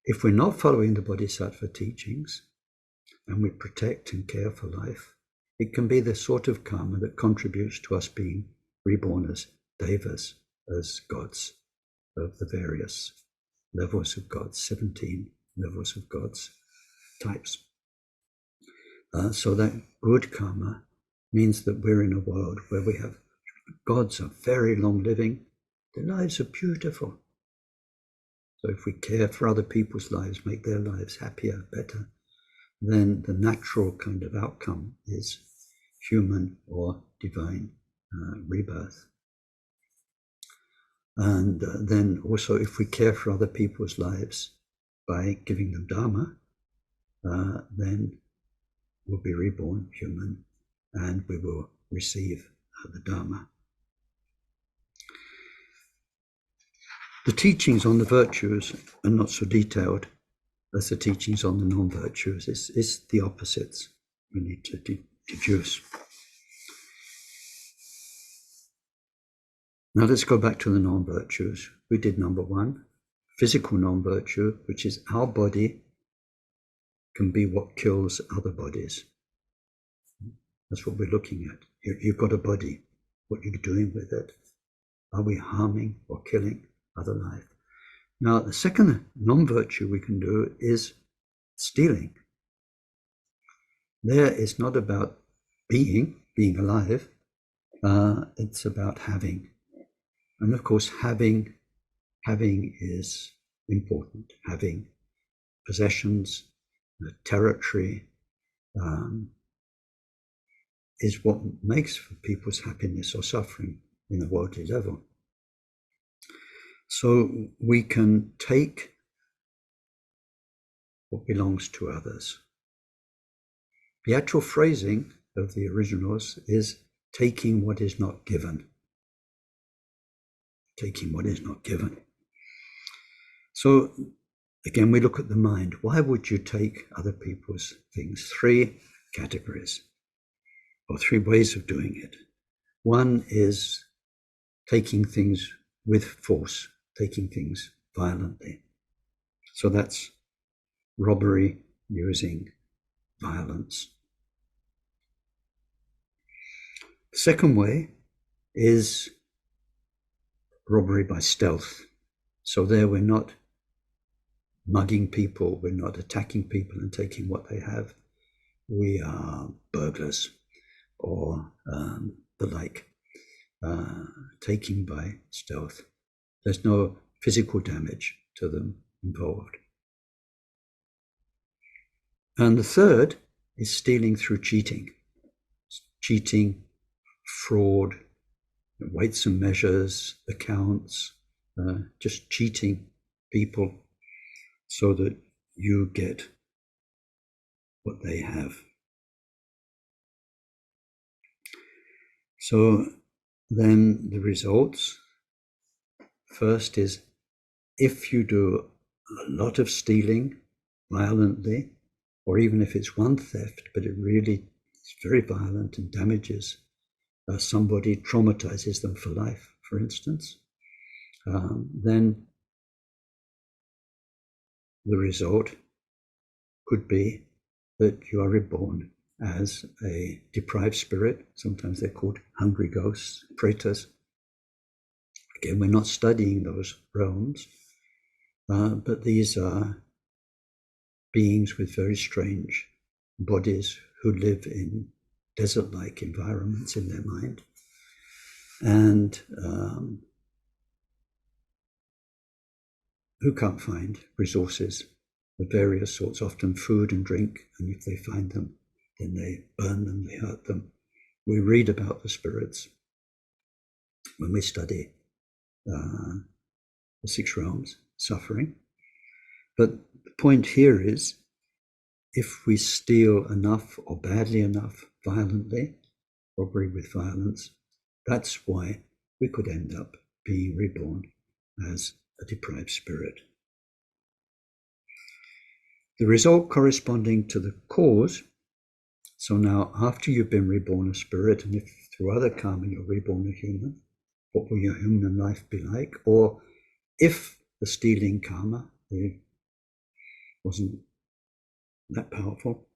If we're not following the Bodhisattva teachings and we protect and care for life, it can be the sort of karma that contributes to us being reborn as devas, as gods of the various levels of gods, 17 levels of gods, types. So that good karma means that we're in a world where we have gods are very long living, their lives are beautiful. So if we care for other people's lives, make their lives happier, better, then the natural kind of outcome is human or divine rebirth. And then also if we care for other people's lives by giving them Dharma, then we'll be reborn human and we will receive the Dharma. The teachings on the virtues are not so detailed as the teachings on the non-virtues. It's the opposites we need to deduce. Now let's go back to the non-virtues. We did number one, physical non-virtue, which is our body can be what kills other bodies. That's what we're looking at. You've got a body. What are you doing with it? Are we harming or killing other life? Now, the second non-virtue we can do is stealing. There it's not about being alive. It's about having. And of course, having is important. Having possessions, territory, is what makes for people's happiness or suffering in a worldly level. So we can take what belongs to others. The actual phrasing of the originals is taking what is not given. Taking what is not given. So again, we look at the mind. Why would you take other people's things? Three categories, or three ways of doing it. One is taking things with force, taking things violently. So that's robbery using violence. The second way is robbery by stealth. So there we're not mugging people, we're not attacking people and taking what they have. We are burglars or the like. taking by stealth. There's no physical damage to them involved. And the third is stealing through cheating. Cheating, fraud, weights and measures, accounts, just cheating people so that you get what they have. So then the results, first is if you do a lot of stealing violently, or even if it's one theft, but it really is very violent and damages somebody, traumatizes them for life, for instance, then the result could be that you are reborn as a deprived spirit. Sometimes they're called hungry ghosts, pretas. Again, we're not studying those realms, but these are beings with very strange bodies who live in desert-like environments in their mind, and who can't find resources of various sorts, often food and drink, and if they find them, then they burn them, they hurt them. We read about the spirits when we study the 6 realms, suffering. But the point here is, if we steal enough or badly enough, violently, robbery with violence, that's why we could end up being reborn as a deprived spirit. The result corresponding to the cause, so now after you've been reborn a spirit, and if through other karma you're reborn a human, what will your human life be like? Or if the stealing karma wasn't that powerful,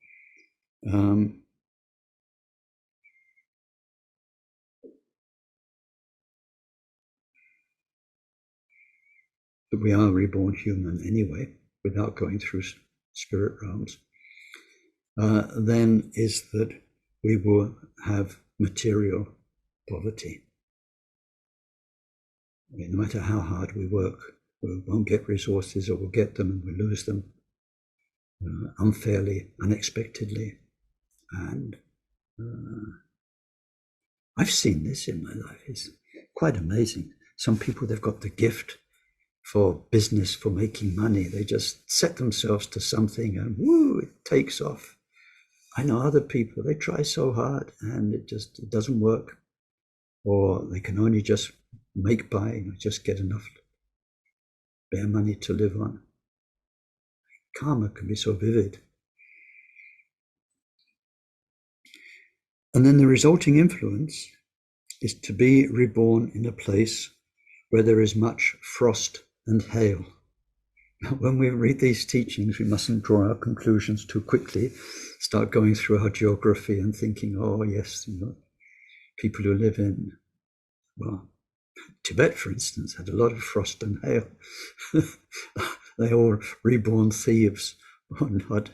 but we are reborn human anyway, without going through spirit realms, then is that we will have material poverty. I mean, no matter how hard we work, we won't get resources, or we'll get them and we lose them unfairly, unexpectedly. And I've seen this in my life. It's quite amazing. Some people, they've got the gift for business, for making money. They just set themselves to something and woo, it takes off. I know other people, they try so hard and it doesn't work, or they can only just make by, just get enough bare money to live on. Karma can be so vivid. And then the resulting influence is to be reborn in a place where there is much frost and hail. When we read these teachings, we mustn't draw our conclusions too quickly, start going through our geography and thinking, oh yes, people who live in, well, Tibet, for instance, had a lot of frost and hail. They all reborn thieves, or not,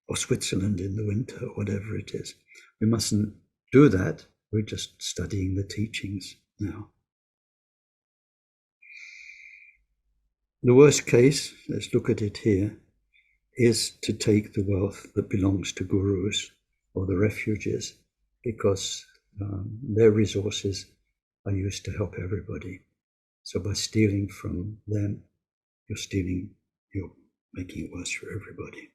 or Switzerland in the winter, or whatever it is. We mustn't do that. We're just studying the teachings now. The worst case, let's look at it here, is to take the wealth that belongs to gurus or the refuges, because their resources are used to help everybody. So by stealing from them, you're making it worse for everybody.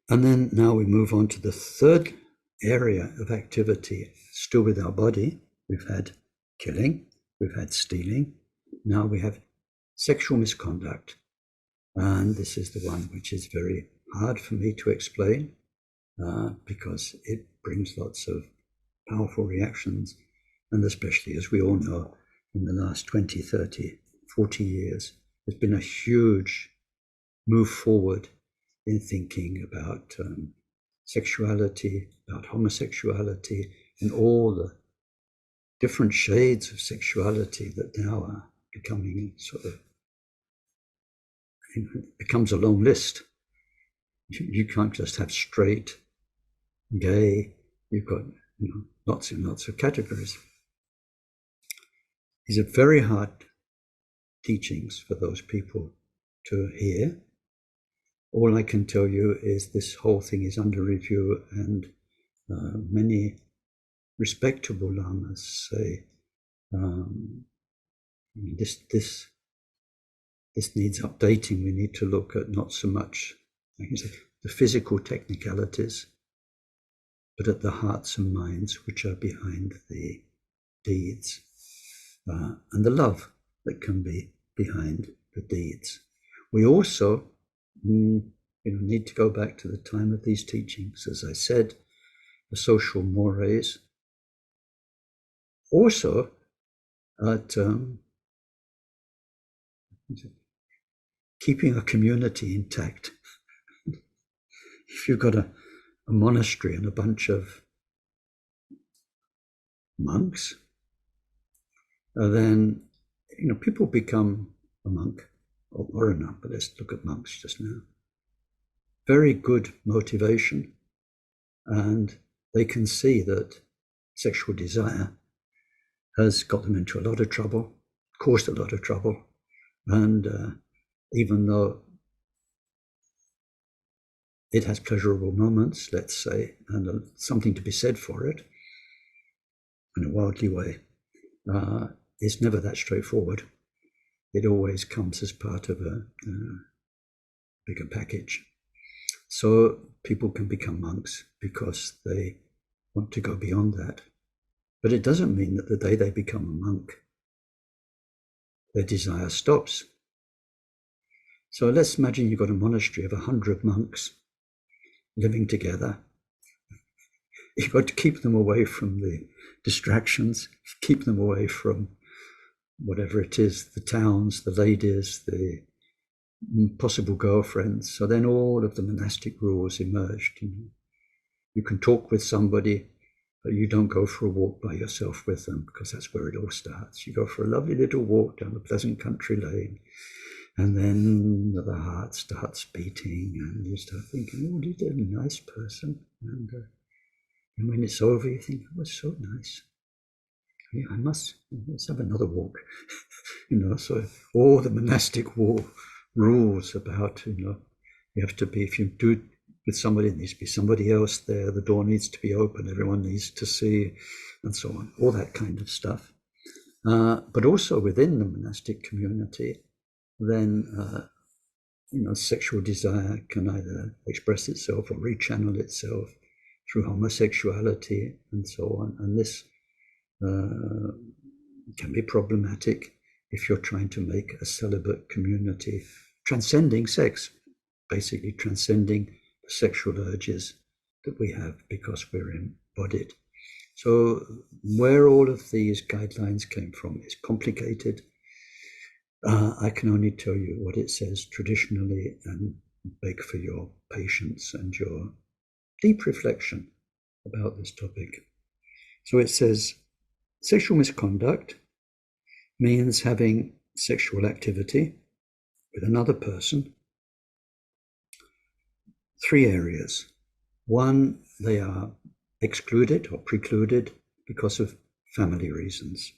And then now we move on to the third area of activity, still with our body. We've had killing, we've had stealing, now we have sexual misconduct. And this is the one which is very hard for me to explain because it brings lots of powerful reactions. And especially, as we all know, in the last 20, 30, 40 years, there's been a huge move forward in thinking about sexuality, about homosexuality, and all the different shades of sexuality that now are becoming sort of, it becomes a long list. You can't just have straight, gay, you've got lots and lots of categories. These are very hard teachings for those people to hear. All I can tell you is this whole thing is under review, and many respectable lamas say this needs updating. We need to look at not so much, I can say, the physical technicalities, but at the hearts and minds which are behind the deeds, and the love that can be behind the deeds. We also need to go back to the time of these teachings. As I said, the social mores, also at keeping a community intact. If you've got a monastery and a bunch of monks, then people become a monk or a nun, but let's look at monks just now. Very good motivation, and they can see that sexual desire has got them into a lot of trouble, caused a lot of trouble, and even though it has pleasurable moments, let's say, and something to be said for it in a worldly way, it's never that straightforward. It always comes as part of a bigger package. So people can become monks because they want to go beyond that. But it doesn't mean that the day they become a monk, their desire stops. So let's imagine you've got a monastery of 100 monks living together. You've got to keep them away from the distractions, keep them away from whatever it is, the towns, the ladies, the possible girlfriends. So then all of the monastic rules emerged. You can talk with somebody, but you don't go for a walk by yourself with them, because that's where it all starts. You go for a lovely little walk down a pleasant country lane, and then the heart starts beating, and you start thinking, oh, you're a nice person. And when it's over, you think, oh, it's so nice. Yeah, let's have another walk. So all the monastic rules about, you have to be, if you do with somebody, there needs to be somebody else there, the door needs to be open, everyone needs to see, and so on, all that kind of stuff. But also within the monastic community, then sexual desire can either express itself or rechannel itself through homosexuality and so on. And this can be problematic if you're trying to make a celibate community transcending sex, basically transcending the sexual urges that we have because we're embodied. So where all of these guidelines came from is complicated. I can only tell you what it says traditionally and beg for your patience and your deep reflection about this topic. So it says, sexual misconduct means having sexual activity with another person. 3 areas. 1, they are excluded or precluded because of family reasons.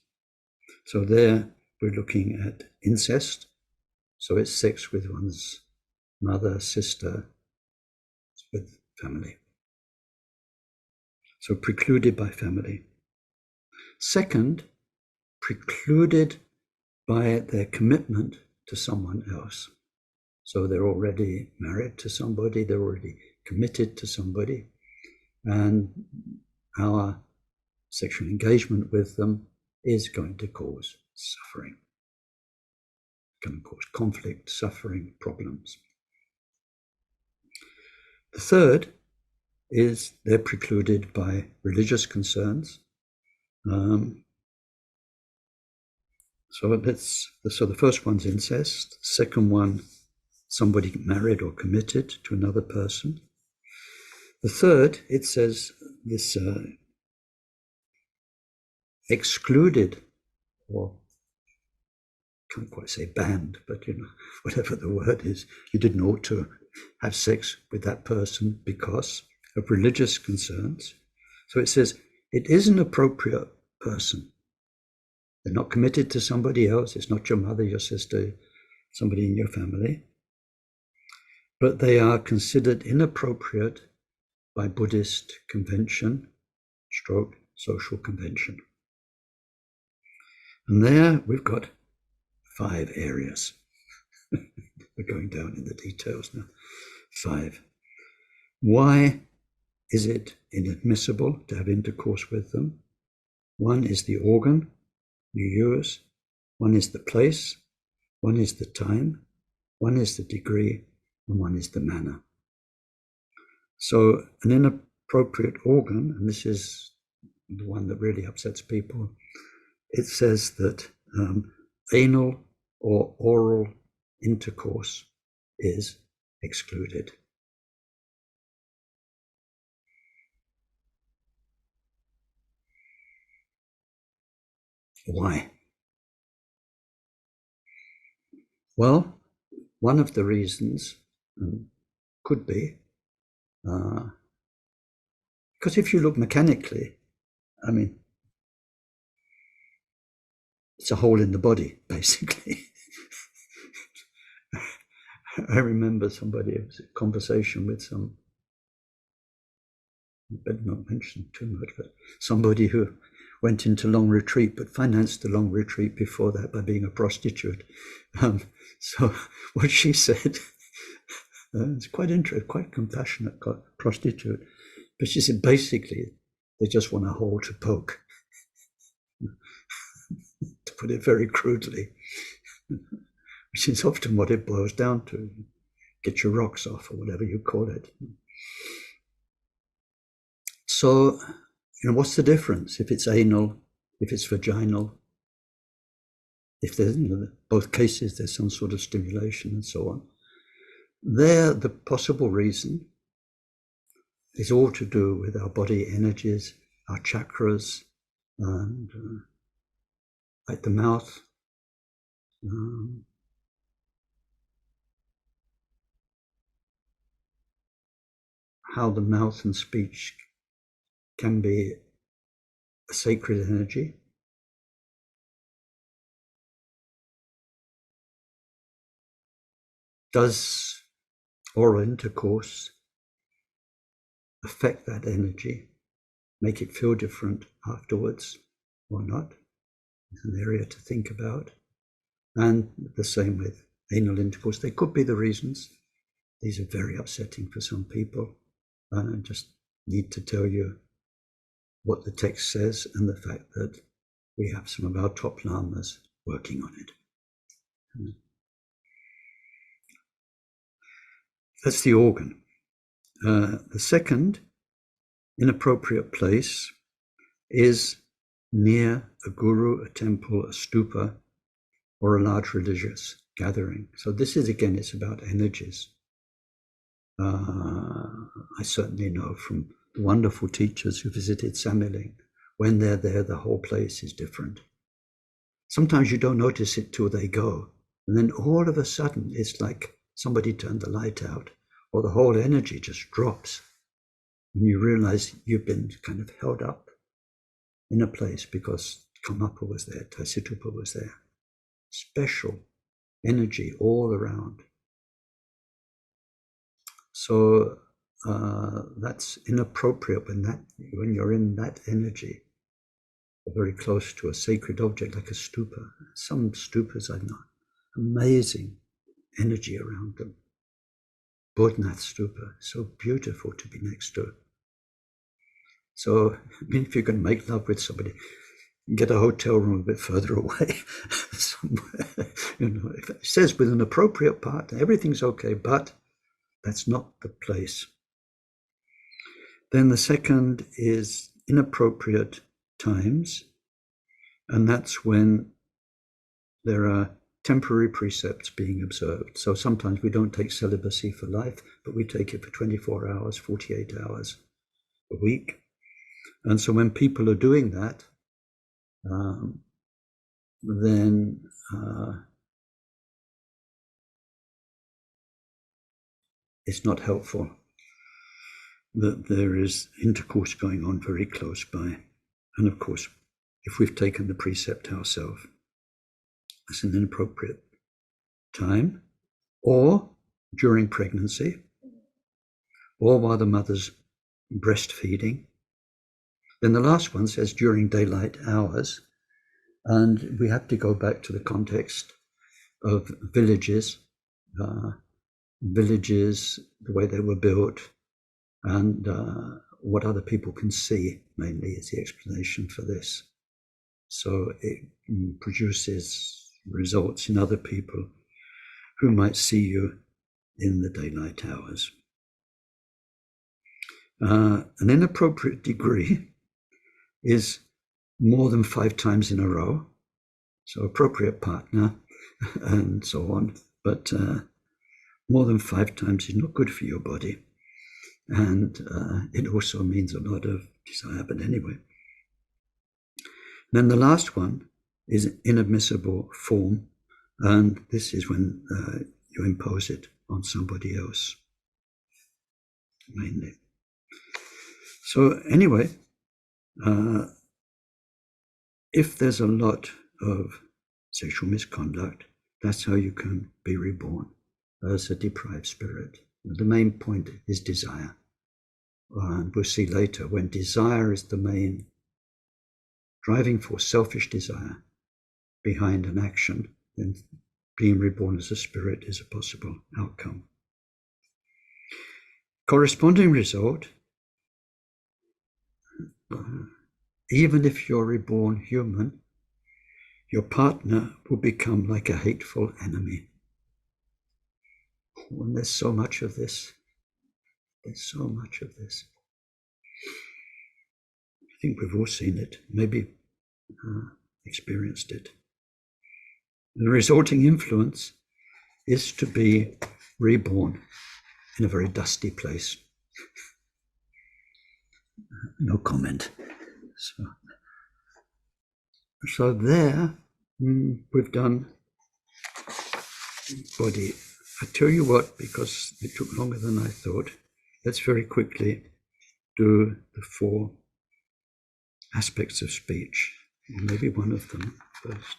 So there we're looking at incest. So it's sex with one's mother, sister, with family. So precluded by family. Second, precluded by their commitment to someone else. So they're already married to somebody, they're already committed to somebody, and our sexual engagement with them is going to cause suffering. It's going to cause conflict, suffering, problems. The third is they're precluded by religious concerns. So the first one's incest. The second one, somebody married or committed to another person. The third, it says this excluded, or can't quite say banned, but whatever the word is, you didn't ought to have sex with that person because of religious concerns. So it says, it is an appropriate person. They're not committed to somebody else. It's not your mother, your sister, somebody in your family. But they are considered inappropriate by Buddhist convention, stroke social convention. And there we've got 5 areas. We're going down in the details now. 5. Why is it inadmissible to have intercourse with them? 1 is the organ you use. 1 is the place. 1 is the time. 1 is the degree. And 1 is the manner. So an inappropriate organ, and this is the one that really upsets people, it says that anal or oral intercourse is excluded. Why? Well, one of the reasons could be because if you look mechanically, I mean, it's a hole in the body, basically. I remember somebody, it was a conversation with some, I better not mention too much, but somebody who went into long retreat, but financed the long retreat before that by being a prostitute. So what she said, it's quite interesting, quite compassionate prostitute, but she said basically they just want a hole to poke, to put it very crudely, which is often what it boils down to. Get your rocks off, or whatever you call it. So, what's the difference if it's anal, if it's vaginal, if there's, both cases there's some sort of stimulation and so on. There, the possible reason is all to do with our body energies, our chakras, and like the mouth. How the mouth and speech can be a sacred energy. Does oral intercourse affect that energy, make it feel different afterwards or not? It's an area to think about. And the same with anal intercourse. They could be the reasons. These are very upsetting for some people. And I just need to tell you what the text says and the fact that we have some of our top lamas working on it. That's the organ. The second inappropriate place is near a guru, a temple, a stupa, or a large religious gathering. So this is, again, it's about energies. I certainly know from the wonderful teachers who visited Samiling, when they're there, the whole place is different. Sometimes you don't notice it till they go. And then all of a sudden, it's like somebody turned the light out, or the whole energy just drops. And you realize you've been kind of held up in a place because Karmapa was there, Taisitupa was there. Special energy all around. So that's inappropriate when you're in that energy, very close to a sacred object like a stupa. Some stupas I know, amazing energy around them. Bodhnath stupa, so beautiful to be next to. So, if you're going to make love with somebody, get a hotel room a bit further away somewhere. If it says with an appropriate partner, everything's okay, but that's not the place. Then the second is inappropriate times, and that's when there are temporary precepts being observed. So sometimes we don't take celibacy for life, but we take it for 24 hours, 48 hours a week. And so when people are doing that, then it's not helpful. that there is intercourse going on very close by. And of course, if we've taken the precept ourselves, it's an inappropriate time, or during pregnancy, or while the mother's breastfeeding. Then the last one says during daylight hours, and we have to go back to the context of villages, the way they were built, and what other people can see, mainly, is the explanation for this. So it produces results in other people who might see you in the daylight hours. An inappropriate degree is more than 5 times in a row, so appropriate partner and so on, but more than 5 times is not good for your body, and it also means a lot of desire. But anyway, then the last one is inadmissible form, and this is when you impose it on somebody else, mainly. So anyway, if there's a lot of sexual misconduct, that's how you can be reborn as a deprived spirit. The main point is desire. And we'll see later, when desire is the main driving force, selfish desire behind an action, then being reborn as a spirit is a possible outcome. Corresponding result, even if you're reborn human, your partner will become like a hateful enemy. And there's so much of this. There's so much of this. I think we've all seen it, maybe experienced it. The resulting influence is to be reborn in a very dusty place. No comment. So there, we've done body. I tell you what, because it took longer than I thought, let's very quickly do the 4 aspects of speech, or maybe one of them first,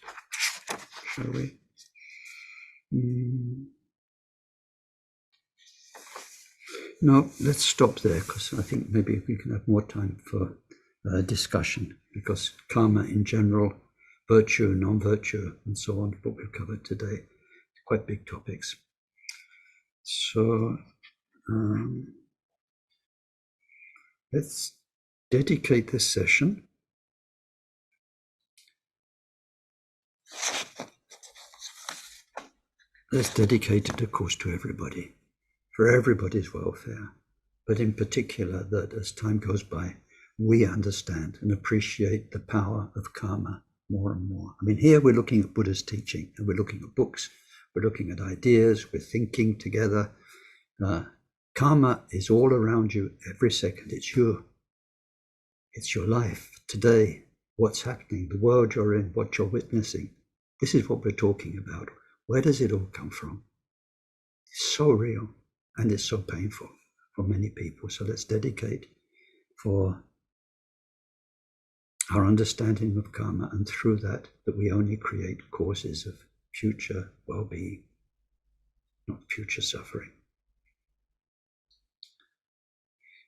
shall we? No, let's stop there, because I think maybe we can have more time for discussion, because karma in general, virtue, non-virtue, and so on, what we've covered today, quite big topics. So let's dedicate this session Let's dedicate it, of course, to everybody, for everybody's welfare, but in particular that as time goes by, we understand and appreciate the power of karma more and more. I mean, here we're looking at Buddha's teaching, and we're looking at books, we're looking at ideas, we're thinking together. Karma is all around you every second. It's you. It's your life today, what's happening, the world you're in, what you're witnessing. This is what we're talking about. Where does it all come from? It's so real, and it's so painful for many people. So let's dedicate for our understanding of karma, and through that we only create causes of future well-being, not future suffering.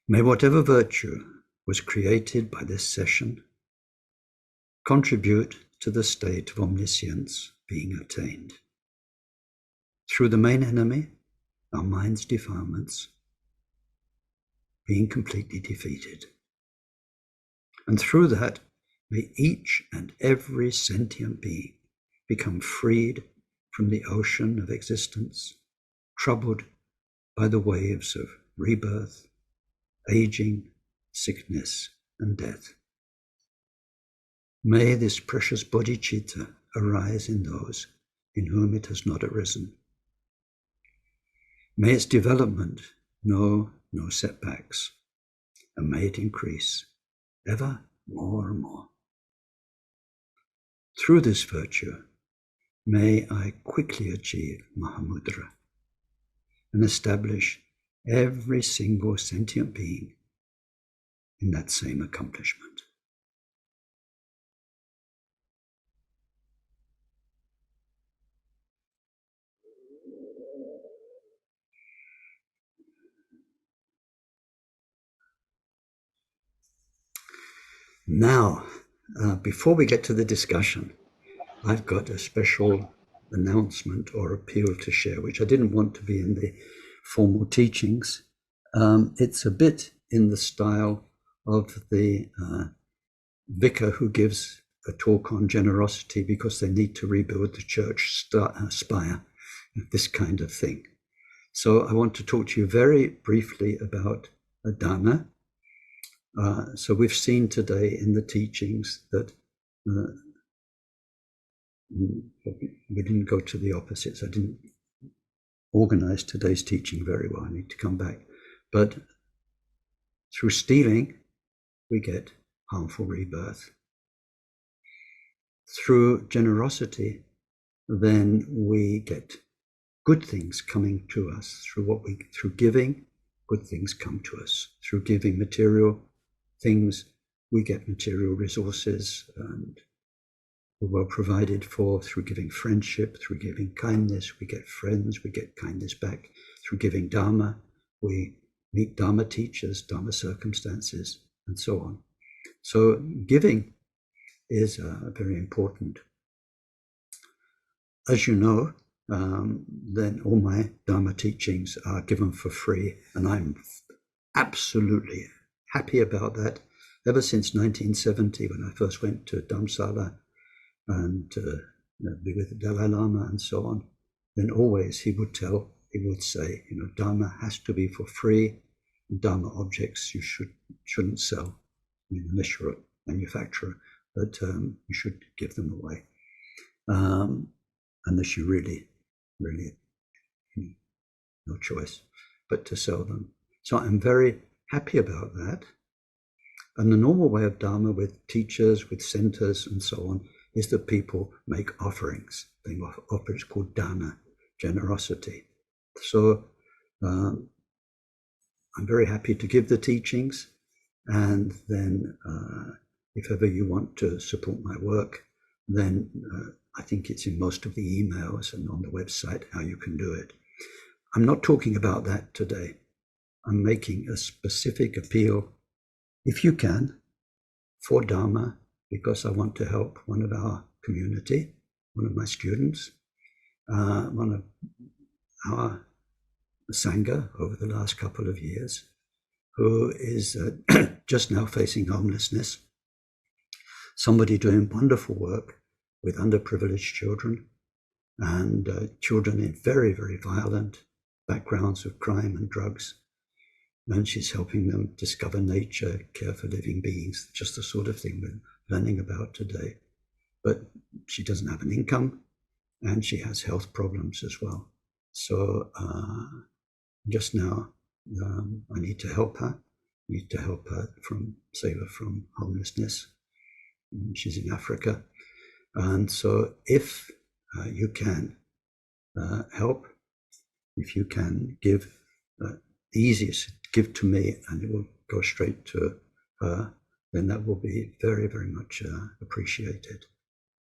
May whatever virtue was created by this session contribute to the state of omniscience being attained. Through the main enemy, our mind's defilements, being completely defeated. And through that, may each and every sentient being become freed from the ocean of existence, troubled by the waves of rebirth, aging, sickness, and death. May this precious bodhicitta arise in those in whom it has not arisen. May its development know no setbacks, and may it increase ever more and more. Through this virtue, may I quickly achieve Mahamudra and establish every single sentient being in that same accomplishment. Now, before we get to the discussion, I've got a special announcement or appeal to share, which I didn't want to be in the formal teachings. It's a bit in the style of the vicar who gives a talk on generosity because they need to rebuild the church spire, this kind of thing. So I want to talk to you very briefly about Dharma. So we've seen today in the teachings that we didn't go to the opposites. I didn't organize today's teaching very well. I need to come back. But through stealing, we get harmful rebirth. Through generosity, then we get good things coming to us. Through giving, good things come to us. Through giving material things, we get material resources, and we're well provided for. Through giving friendship, through giving kindness, we get friends, we get kindness back. Through giving Dharma, we meet Dharma teachers, Dharma circumstances, and so on. So giving is very important. As you know, then all my Dharma teachings are given for free, and I'm absolutely happy about that. Ever since 1970, when I first went to Dharamsala and be with the Dalai Lama and so on, then always he would say, Dharma has to be for free. Dharma objects you shouldn't sell, unless you're a manufacturer, but you should give them away, unless you really, no choice but to sell them. So I'm very happy about that. And the normal way of Dharma with teachers, with centers and so on, is that people make offerings. They offer, it's called dana, generosity. So I'm very happy to give the teachings, and then if ever you want to support my work, then I think it's in most of the emails and on the website how you can do it. I'm not talking about that today. I'm making a specific appeal, if you can, for Dharma, because I want to help one of our community, one of my students, one of our Sangha over the last couple of years, who is just now facing homelessness, somebody doing wonderful work with underprivileged children and children in very, very violent backgrounds of crime and drugs. And she's helping them discover nature, care for living beings, just the sort of thing we're learning about today. But she doesn't have an income, and she has health problems as well. So just now, I need to help her. Save her from homelessness. She's in Africa. And so if you can help, if you can give, the easiest, give to me and it will go straight to her, then that will be very, very much appreciated.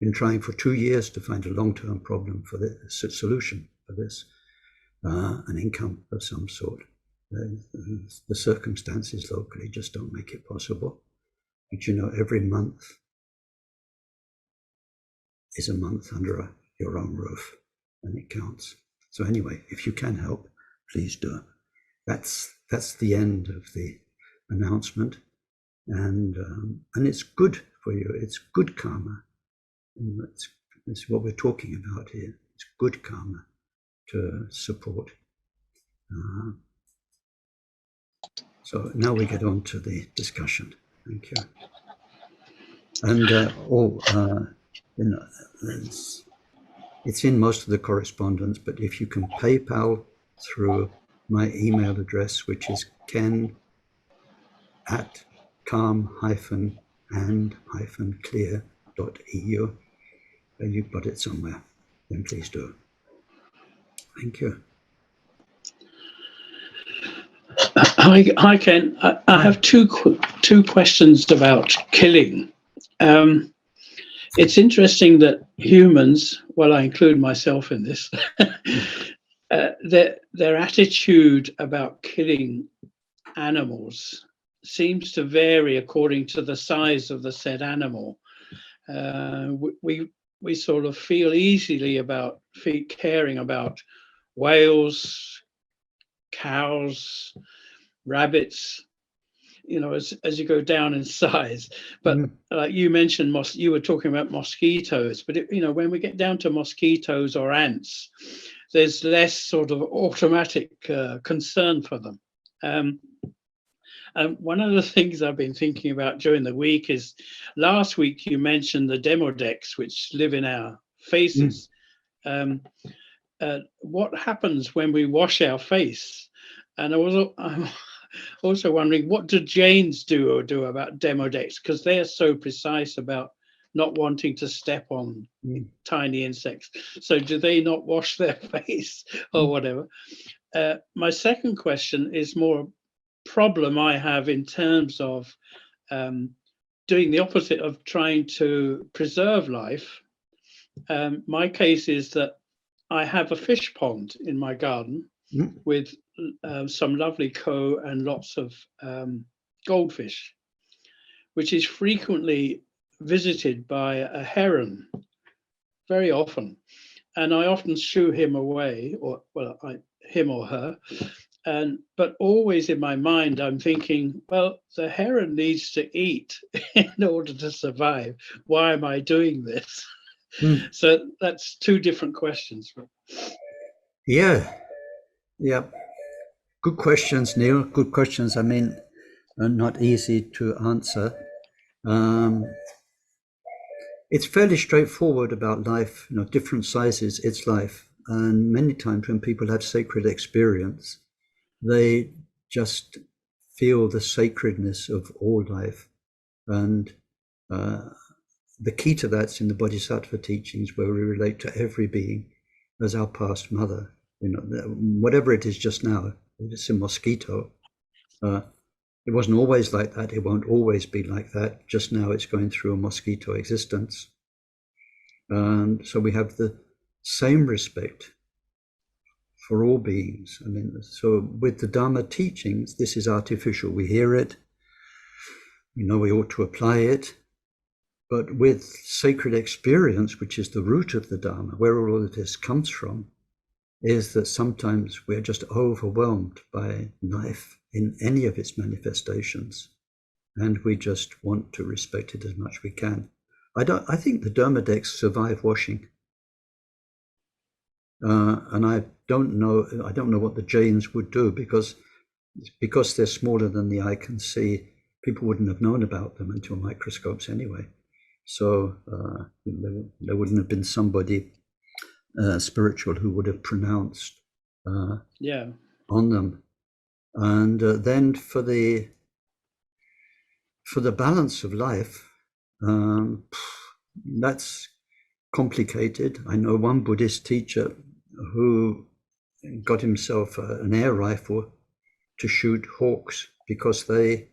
Been trying for 2 years to find a long-term problem for the solution for this, an income of some sort. The circumstances locally just don't make it possible. But every month is a month under your own roof, and it counts. So anyway, if you can help, please do. That's the end of the announcement, and it's good for you. It's good karma. It's what we're talking about here. It's good karma to support. So now we get on to the discussion. Thank you. And it's in most of the correspondence, but if you can PayPal through my email address, which is ken@calm-and-clear.eu, you've got it somewhere, then please do. Thank you. Hi, Ken. I have two questions about killing. It's interesting that humans, well, I include myself in this, their attitude about killing animals seems to vary according to the size of the said animal. We sort of feel easily about caring about whales, cows, rabbits, as you go down in size. But like you mentioned, you were talking about mosquitoes, but when we get down to mosquitoes or ants, there's less sort of automatic concern for them. And one of the things I've been thinking about during the week is, last week you mentioned the demodex, which live in our faces. What happens when we wash our face? And I'm also wondering, what do Jains do about demodex? Because they're so precise about not wanting to step on tiny insects. So do they not wash their face or whatever? My second question is more problem I have in terms of doing the opposite of trying to preserve life. My case is that I have a fish pond in my garden with some lovely and lots of goldfish, which is frequently visited by a heron very often. And I often shoo him away, him or her. But always in my mind, I'm thinking, well, the heron needs to eat in order to survive. Why am I doing this? So that's two different questions. Yeah. Good questions, Neil. Good questions. I mean, not easy to answer. It's fairly straightforward about life, different sizes, it's life. And many times when people have sacred experience, they just feel the sacredness of all life. And the key to that's in the Bodhisattva teachings, where we relate to every being as our past mother. Whatever it is just now, it's a mosquito. It wasn't always like that. It won't always be like that. Just now it's going through a mosquito existence. And so we have the same respect for all beings. I mean, so with the Dharma teachings, this is artificial. We hear it, we know we ought to apply it, but with sacred experience, which is the root of the Dharma, where all of this comes from, is that sometimes we're just overwhelmed by life in any of its manifestations, and we just want to respect it as much as we can. I think the Dharmadex survive washing. And I don't know what the Jains would do, because they're smaller than the eye can see. People wouldn't have known about them until microscopes anyway. So there wouldn't have been somebody spiritual who would have pronounced on them. And then for the balance of life, that's complicated. I know one Buddhist teacher who got himself an air rifle to shoot hawks because they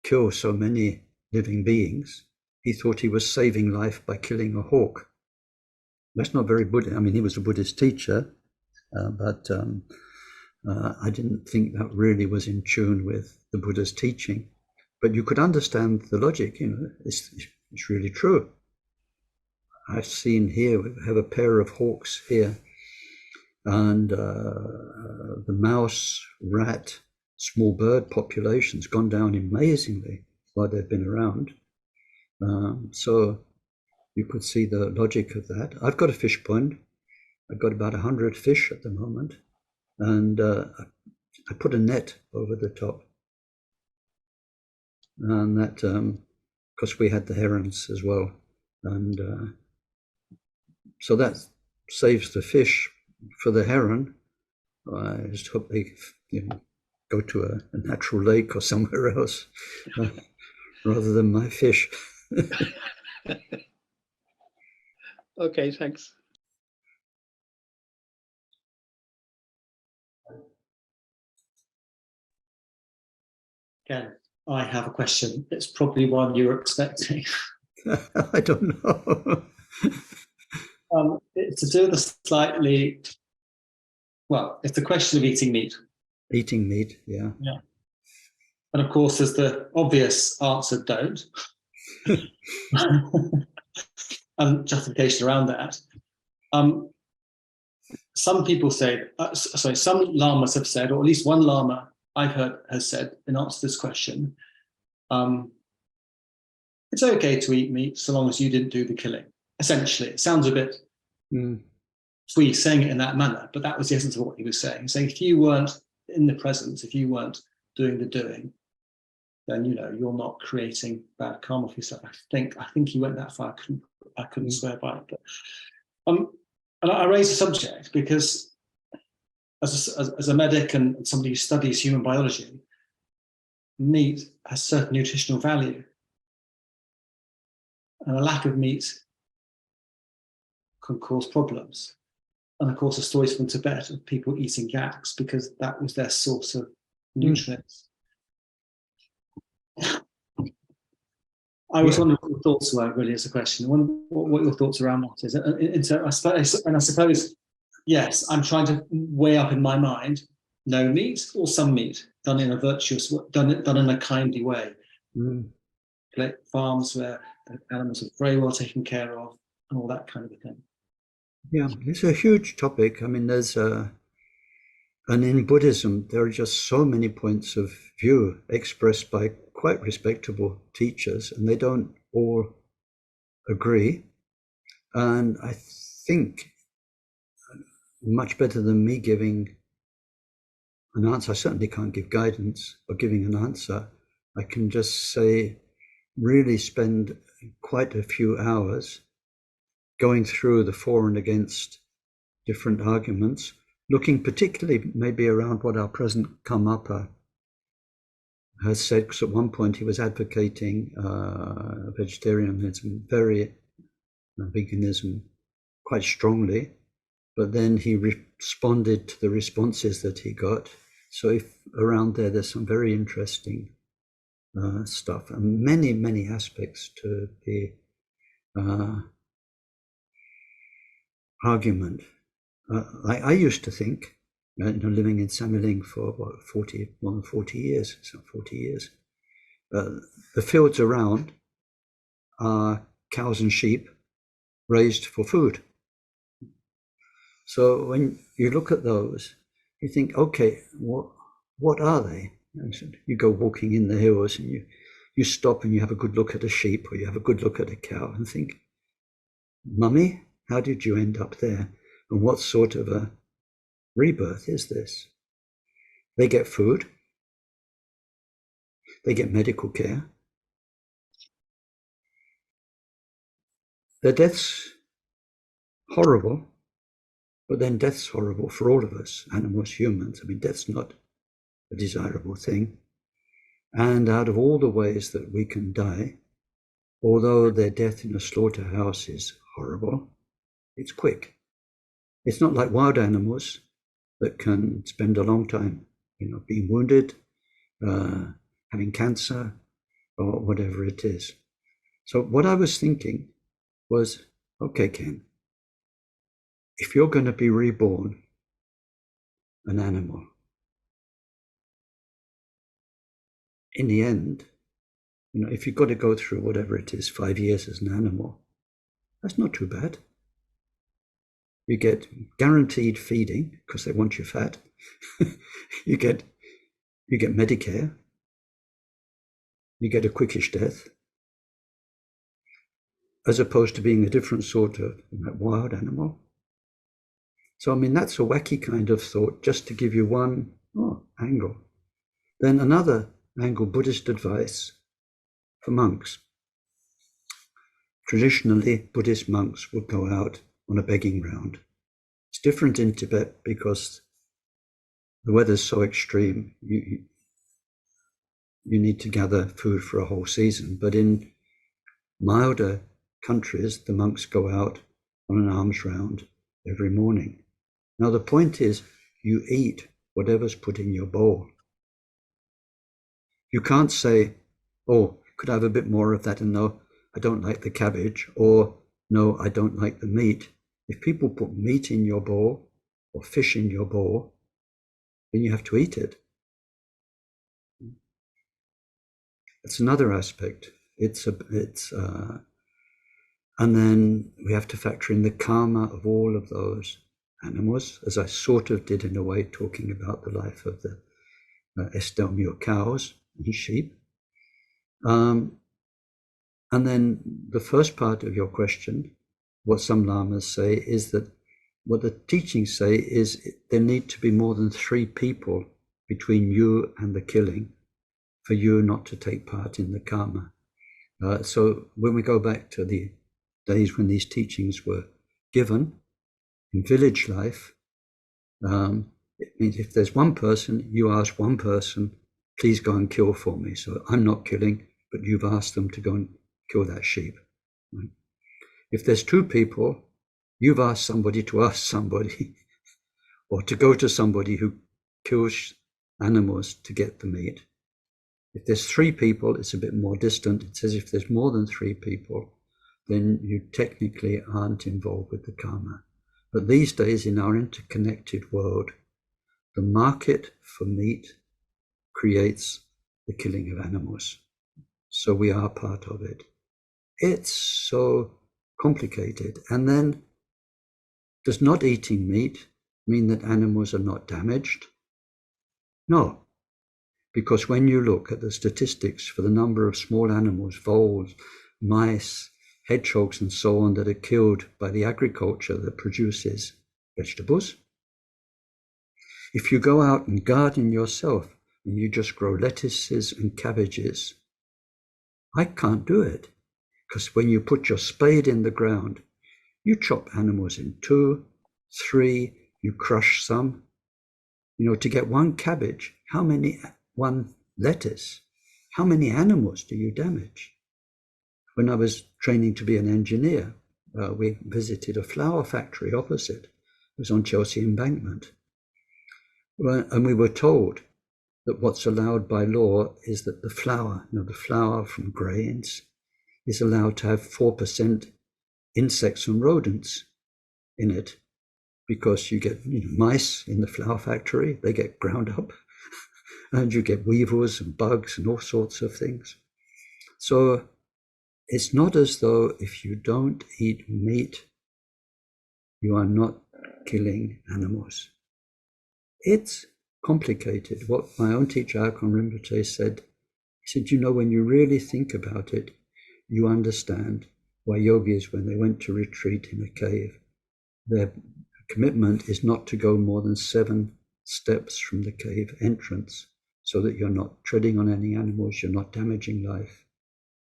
kill so many living beings. He thought he was saving life by killing a hawk. That's not very Buddhist. I mean, he was a Buddhist teacher, but I didn't think that really was in tune with the Buddha's teaching. But you could understand the logic. It's really true. I've seen here, we have a pair of hawks here, and the mouse, rat, small bird population's gone down amazingly while they've been around. So you could see the logic of that. I've got a fish pond. I've got about 100 fish at the moment, and I put a net over the top, and that because we had the herons as well, and so that saves the fish. For the heron, I just hope they go to a natural lake or somewhere else rather than my fish. Okay, thanks. Again, I have a question. It's probably one you were expecting. I don't know. It's to do with a slightly, well, it's the question of eating meat. Eating meat, yeah. Yeah. And of course, there's the obvious answer, don't. And justification around that. Some people say, some lamas have said, or at least one lama I've heard has said in answer to this question, it's okay to eat meat so long as you didn't do the killing. Essentially, it sounds a bit sweet saying it in that manner, but that was the essence of what he was saying. Saying if you weren't in the presence, if you weren't doing the doing, then you're not creating bad karma for yourself. I think he went that far. I couldn't swear by it, but and I raised the subject because as a medic and somebody who studies human biology, meat has certain nutritional value, and a lack of meat can cause problems. And of course, the stories from Tibet of people eating yaks because that was their source of nutrients. I was wondering what your thoughts were, really, as a question. What your thoughts around that is. And I suppose, yes, I'm trying to weigh up in my mind no meat or some meat done in a virtuous, done in a kindly way. Like farms where the animals are very well taken care of and all that kind of a thing. Yeah, it's a huge topic. I mean, and in Buddhism, there are just so many points of view expressed by quite respectable teachers, and they don't all agree. And I think much better than me giving an answer, I certainly can't give guidance, but giving an answer, I can just say, really spend quite a few hours going through the for and against different arguments, looking particularly maybe around what our present Karmapa has said, because at one point he was advocating vegetarianism, veganism quite strongly, but then he responded to the responses that he got. So if around there's some very interesting stuff and many aspects to the argument. I used to think, living in Samiling for more than 40 years, so 40 years, the fields around are cows and sheep raised for food. So when you look at those, you think, okay, what are they? You go walking in the hills and you stop and you have a good look at a sheep or you have a good look at a cow and think, Mummy, how did you end up there? And what sort of a rebirth is this? They get food, they get medical care, their death's horrible, but then death's horrible for all of us, animals, humans. I mean, death's not a desirable thing. And out of all the ways that we can die, although their death in a slaughterhouse is horrible, it's quick. It's not like wild animals that can spend a long time, being wounded, having cancer, or whatever it is. So what I was thinking was, okay, Ken, if you're going to be reborn an animal, in the end, if you've got to go through whatever it is, 5 years as an animal, that's not too bad. You get guaranteed feeding because they want you fat. you get Medicare. You get a quickish death, as opposed to being a different sort of wild animal. So, I mean, that's a wacky kind of thought, just to give you one angle. Then another angle, Buddhist advice for monks. Traditionally, Buddhist monks would go out on a begging round. It's different in Tibet because the weather's so extreme, you need to gather food for a whole season. But in milder countries, the monks go out on an alms round every morning. Now, the point is you eat whatever's put in your bowl. You can't say, oh, could I have a bit more of that? And no, I don't like the cabbage, or no, I don't like the meat. If people put meat in your bowl or fish in your bowl, then you have to eat it. It's another aspect. And then we have to factor in the karma of all of those animals, as I sort of did in a way, talking about the life of the Estelmure cows and sheep. And then the first part of your question, what some lamas say is that what the teachings say is there need to be more than 3 people between you and the killing for you not to take part in the karma. So when we go back to the days when these teachings were given in village life, it means if there's one person, you ask one person, please go and kill for me. So I'm not killing, but you've asked them to go and kill that sheep. Right? If there's 2 people, you've asked somebody to ask somebody or to go to somebody who kills animals to get the meat. If there's 3 people, it's a bit more distant. It says if there's more than 3 people, then you technically aren't involved with the karma. But these days in our interconnected world, the market for meat creates the killing of animals. So we are part of it. It's so complicated. And then, does not eating meat mean that animals are not damaged? No, because when you look at the statistics for the number of small animals, voles, mice, hedgehogs and so on that are killed by the agriculture that produces vegetables, if you go out and garden yourself and you just grow lettuces and cabbages, I can't do it, because when you put your spade in the ground, you chop animals in 2, 3, you crush some. You know, to get 1 cabbage, one lettuce, how many animals do you damage? When I was training to be an engineer, we visited a flour factory opposite. It was on Chelsea Embankment. And we were told that what's allowed by law is that the flour, the flour from grains, is allowed to have 4% insects and rodents in it, because you get mice in the flour factory, they get ground up, and you get weevils and bugs and all sorts of things. So it's not as though if you don't eat meat, you are not killing animals. It's complicated. What my own teacher, Akon Rinpoche, said, he said, when you really think about it, you understand why yogis, when they went to retreat in a cave, their commitment is not to go more than 7 steps from the cave entrance, so that you're not treading on any animals, you're not damaging life.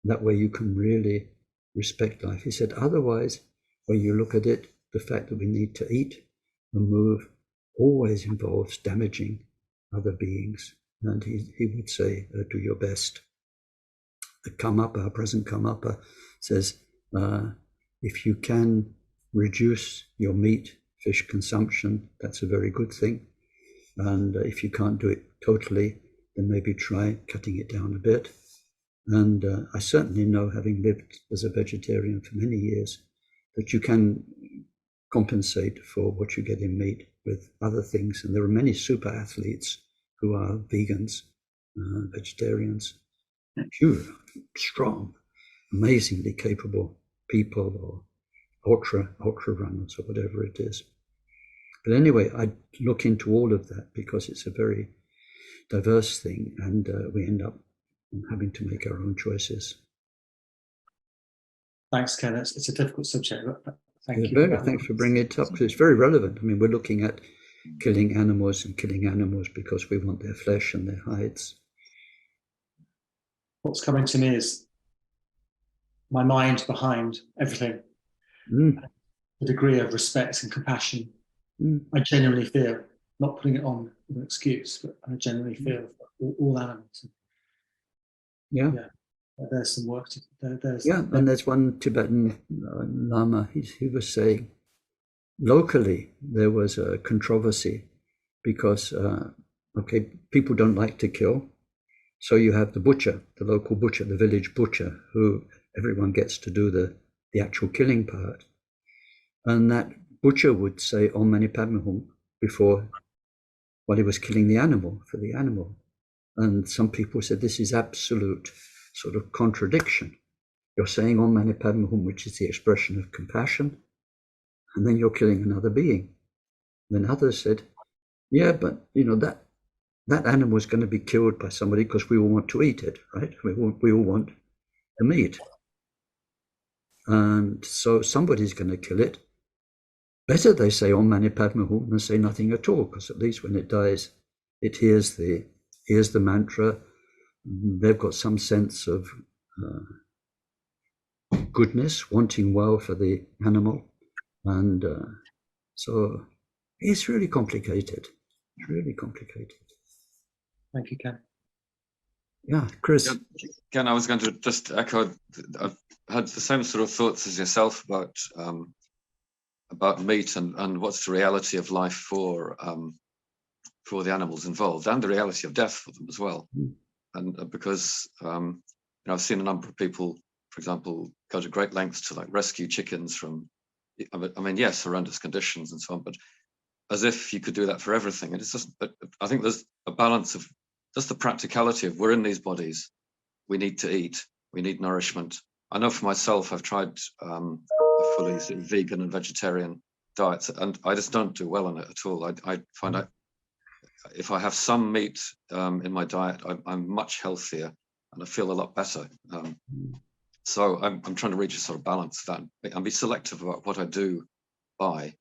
That way you can really respect life. He said, otherwise, when you look at it, the fact that we need to eat and move always involves damaging other beings. And he would say, do your best. The Karmapa, our present Karmapa, says, if you can reduce your meat, fish consumption, that's a very good thing. And if you can't do it totally, then maybe try cutting it down a bit. And I certainly know, having lived as a vegetarian for many years, that you can compensate for what you get in meat with other things. And there are many super athletes who are vegans, vegetarians, huge, strong, amazingly capable people, or ultra runners, or whatever it is. But anyway, I look into all of that because it's a very diverse thing, and we end up having to make our own choices. Thanks, Ken. It's a difficult subject. Thank you. Thanks for bringing it up, because it's very relevant. I mean, we're looking at killing animals because we want their flesh and their hides. What's coming to me is my mind behind everything. The degree of respect and compassion I genuinely feel, not putting it on as an excuse, but I genuinely feel for all animals. Yeah. There's some work to do. And there's one Tibetan Lama, he was saying, locally there was a controversy because, people don't like to kill. So you have the butcher, the local butcher, the village butcher, who everyone gets to do the actual killing part. And that butcher would say Om Mani Padme Hum before, while he was killing the animal, for the animal. And some people said this is absolute sort of contradiction. You're saying Om Mani Padme Hum, which is the expression of compassion, and then you're killing another being. Then others said, yeah, but that animal is going to be killed by somebody because we all want to eat it, right? We all want the meat. And so somebody's going to kill it. Better they say Om Mani Padme Hum than say nothing at all, because at least when it dies, it hears the mantra. They've got some sense of goodness, wanting well for the animal. And so it's really complicated. It's really complicated. Thank you, Ken. Yeah, Chris. Yeah, Ken, I was going to just echo, I've had the same sort of thoughts as yourself about meat and what's the reality of life for the animals involved, and the reality of death for them as well. And because I've seen a number of people, for example, go to great lengths to like rescue chickens from, I mean, yes, horrendous conditions and so on, but as if you could do that for everything. And it's just, I think there's a balance of just the practicality of we're in these bodies, we need to eat, we need nourishment. I know for myself, I've tried a fully sort of vegan and vegetarian diets, and I just don't do well on it at all. I find out if I have some meat in my diet, I'm much healthier and I feel a lot better. So I'm trying to reach a sort of balance of that and be selective about what I do buy.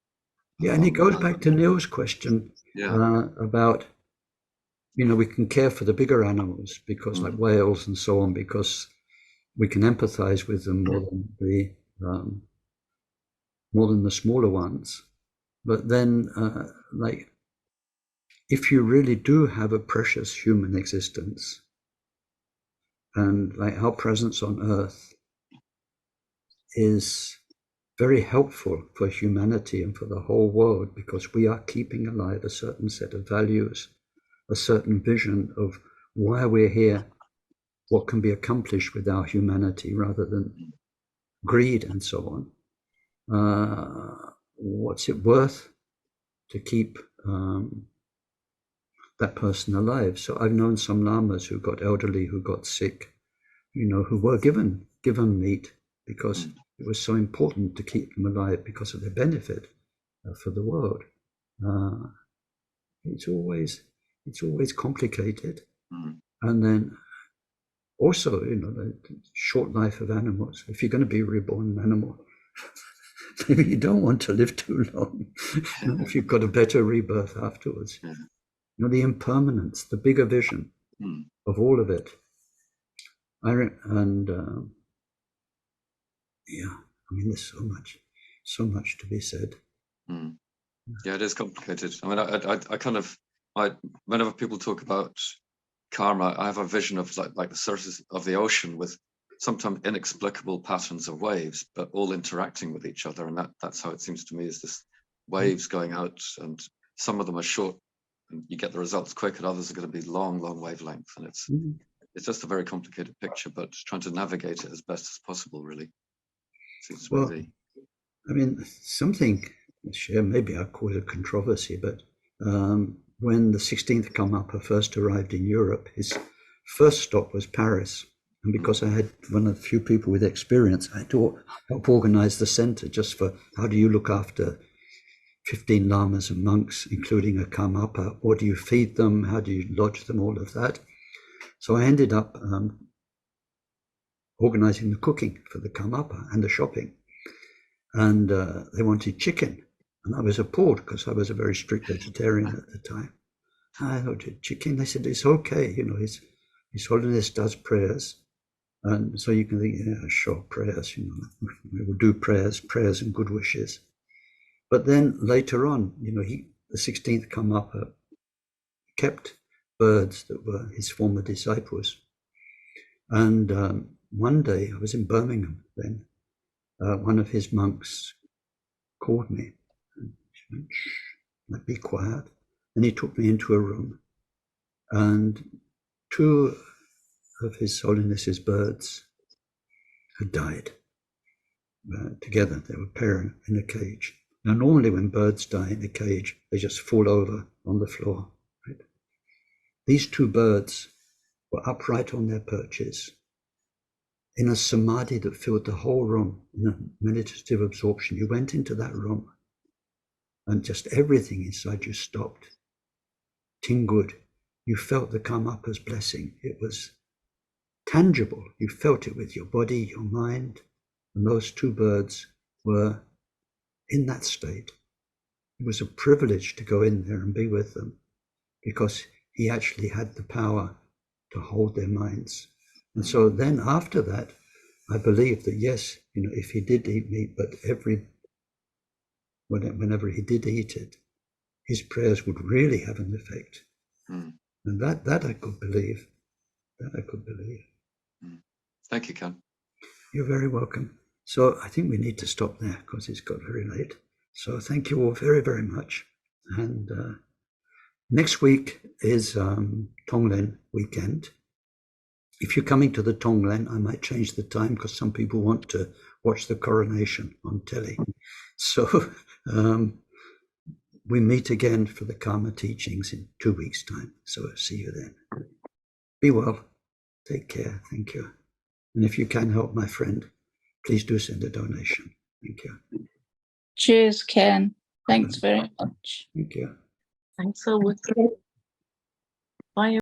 Yeah, and it goes back to Neil's question about, we can care for the bigger animals because like whales and so on, because we can empathize with them more than the smaller ones. But then if you really do have a precious human existence, and like our presence on earth is very helpful for humanity and for the whole world, because we are keeping alive a certain set of values, a certain vision of why we're here, what can be accomplished with our humanity rather than greed and so on. What's it worth to keep that person alive? So I've known some lamas who got elderly, who got sick, who were given meat because it was so important to keep them alive because of their benefit for the world. It's always complicated. And then also, the short life of animals. If you're going to be a reborn animal, maybe you don't want to live too long. If you've got a better rebirth afterwards. The impermanence, the bigger vision of all of it. There's so much to be said. Yeah, it is complicated. I mean, I kind of, whenever people talk about karma, I have a vision of like the surface of the ocean with sometimes inexplicable patterns of waves, but all interacting with each other. And that's how it seems to me, is this waves going out, and some of them are short and you get the results quick, and others are going to be long wavelength. And it's just a very complicated picture, but trying to navigate it as best as possible, really. Seems to be. I mean, something, maybe I call it a controversy, but when the 16th Karmapa first arrived in Europe, his first stop was Paris. And because I had one of the few people with experience, I had to help organize the center just for how do you look after 15 lamas and monks, including a Karmapa? What do you feed them? How do you lodge them? All of that. So I ended up organizing the cooking for the Karmapa and the shopping. And they wanted chicken. And I was appalled because I was a very strict vegetarian at the time. I wanted chicken. They said, it's okay. His Holiness does prayers. And so you can think, yeah, sure, prayers, we will do prayers and good wishes. But then later on, the 16th Karmapa kept birds that were his former disciples. And one day, I was in Birmingham then, one of his monks called me and she went, shh, be quiet. And he took me into a room, and two of His Holiness's birds had died. Together, they were pairing in a cage. Now, normally when birds die in a cage, they just fall over on the floor. Right? These two birds were upright on their perches in a samadhi that filled the whole room, in a meditative absorption. You went into that room and just everything inside you stopped. Tingled. You felt the Karmapa's blessing. It was tangible. You felt it with your body, your mind. And those two birds were in that state. It was a privilege to go in there and be with them because he actually had the power to hold their minds. And so then after that, I believe that yes, if he did eat meat, but whenever he did eat it, his prayers would really have an effect. And that I could believe. That I could believe. Thank you, Ken. You're very welcome. So I think we need to stop there because it's got very late. So thank you all very, very much. And next week is Tonglen weekend. If you're coming to the Tonglen, I might change the time because some people want to watch the coronation on telly. So we meet again for the Karma teachings in 2 weeks' time. So I'll see you then. Be well. Take care. Thank you. And if you can help my friend, please do send a donation. Thank you. Cheers, Ken. Thanks very much. Thank you. Thanks so much. Bye.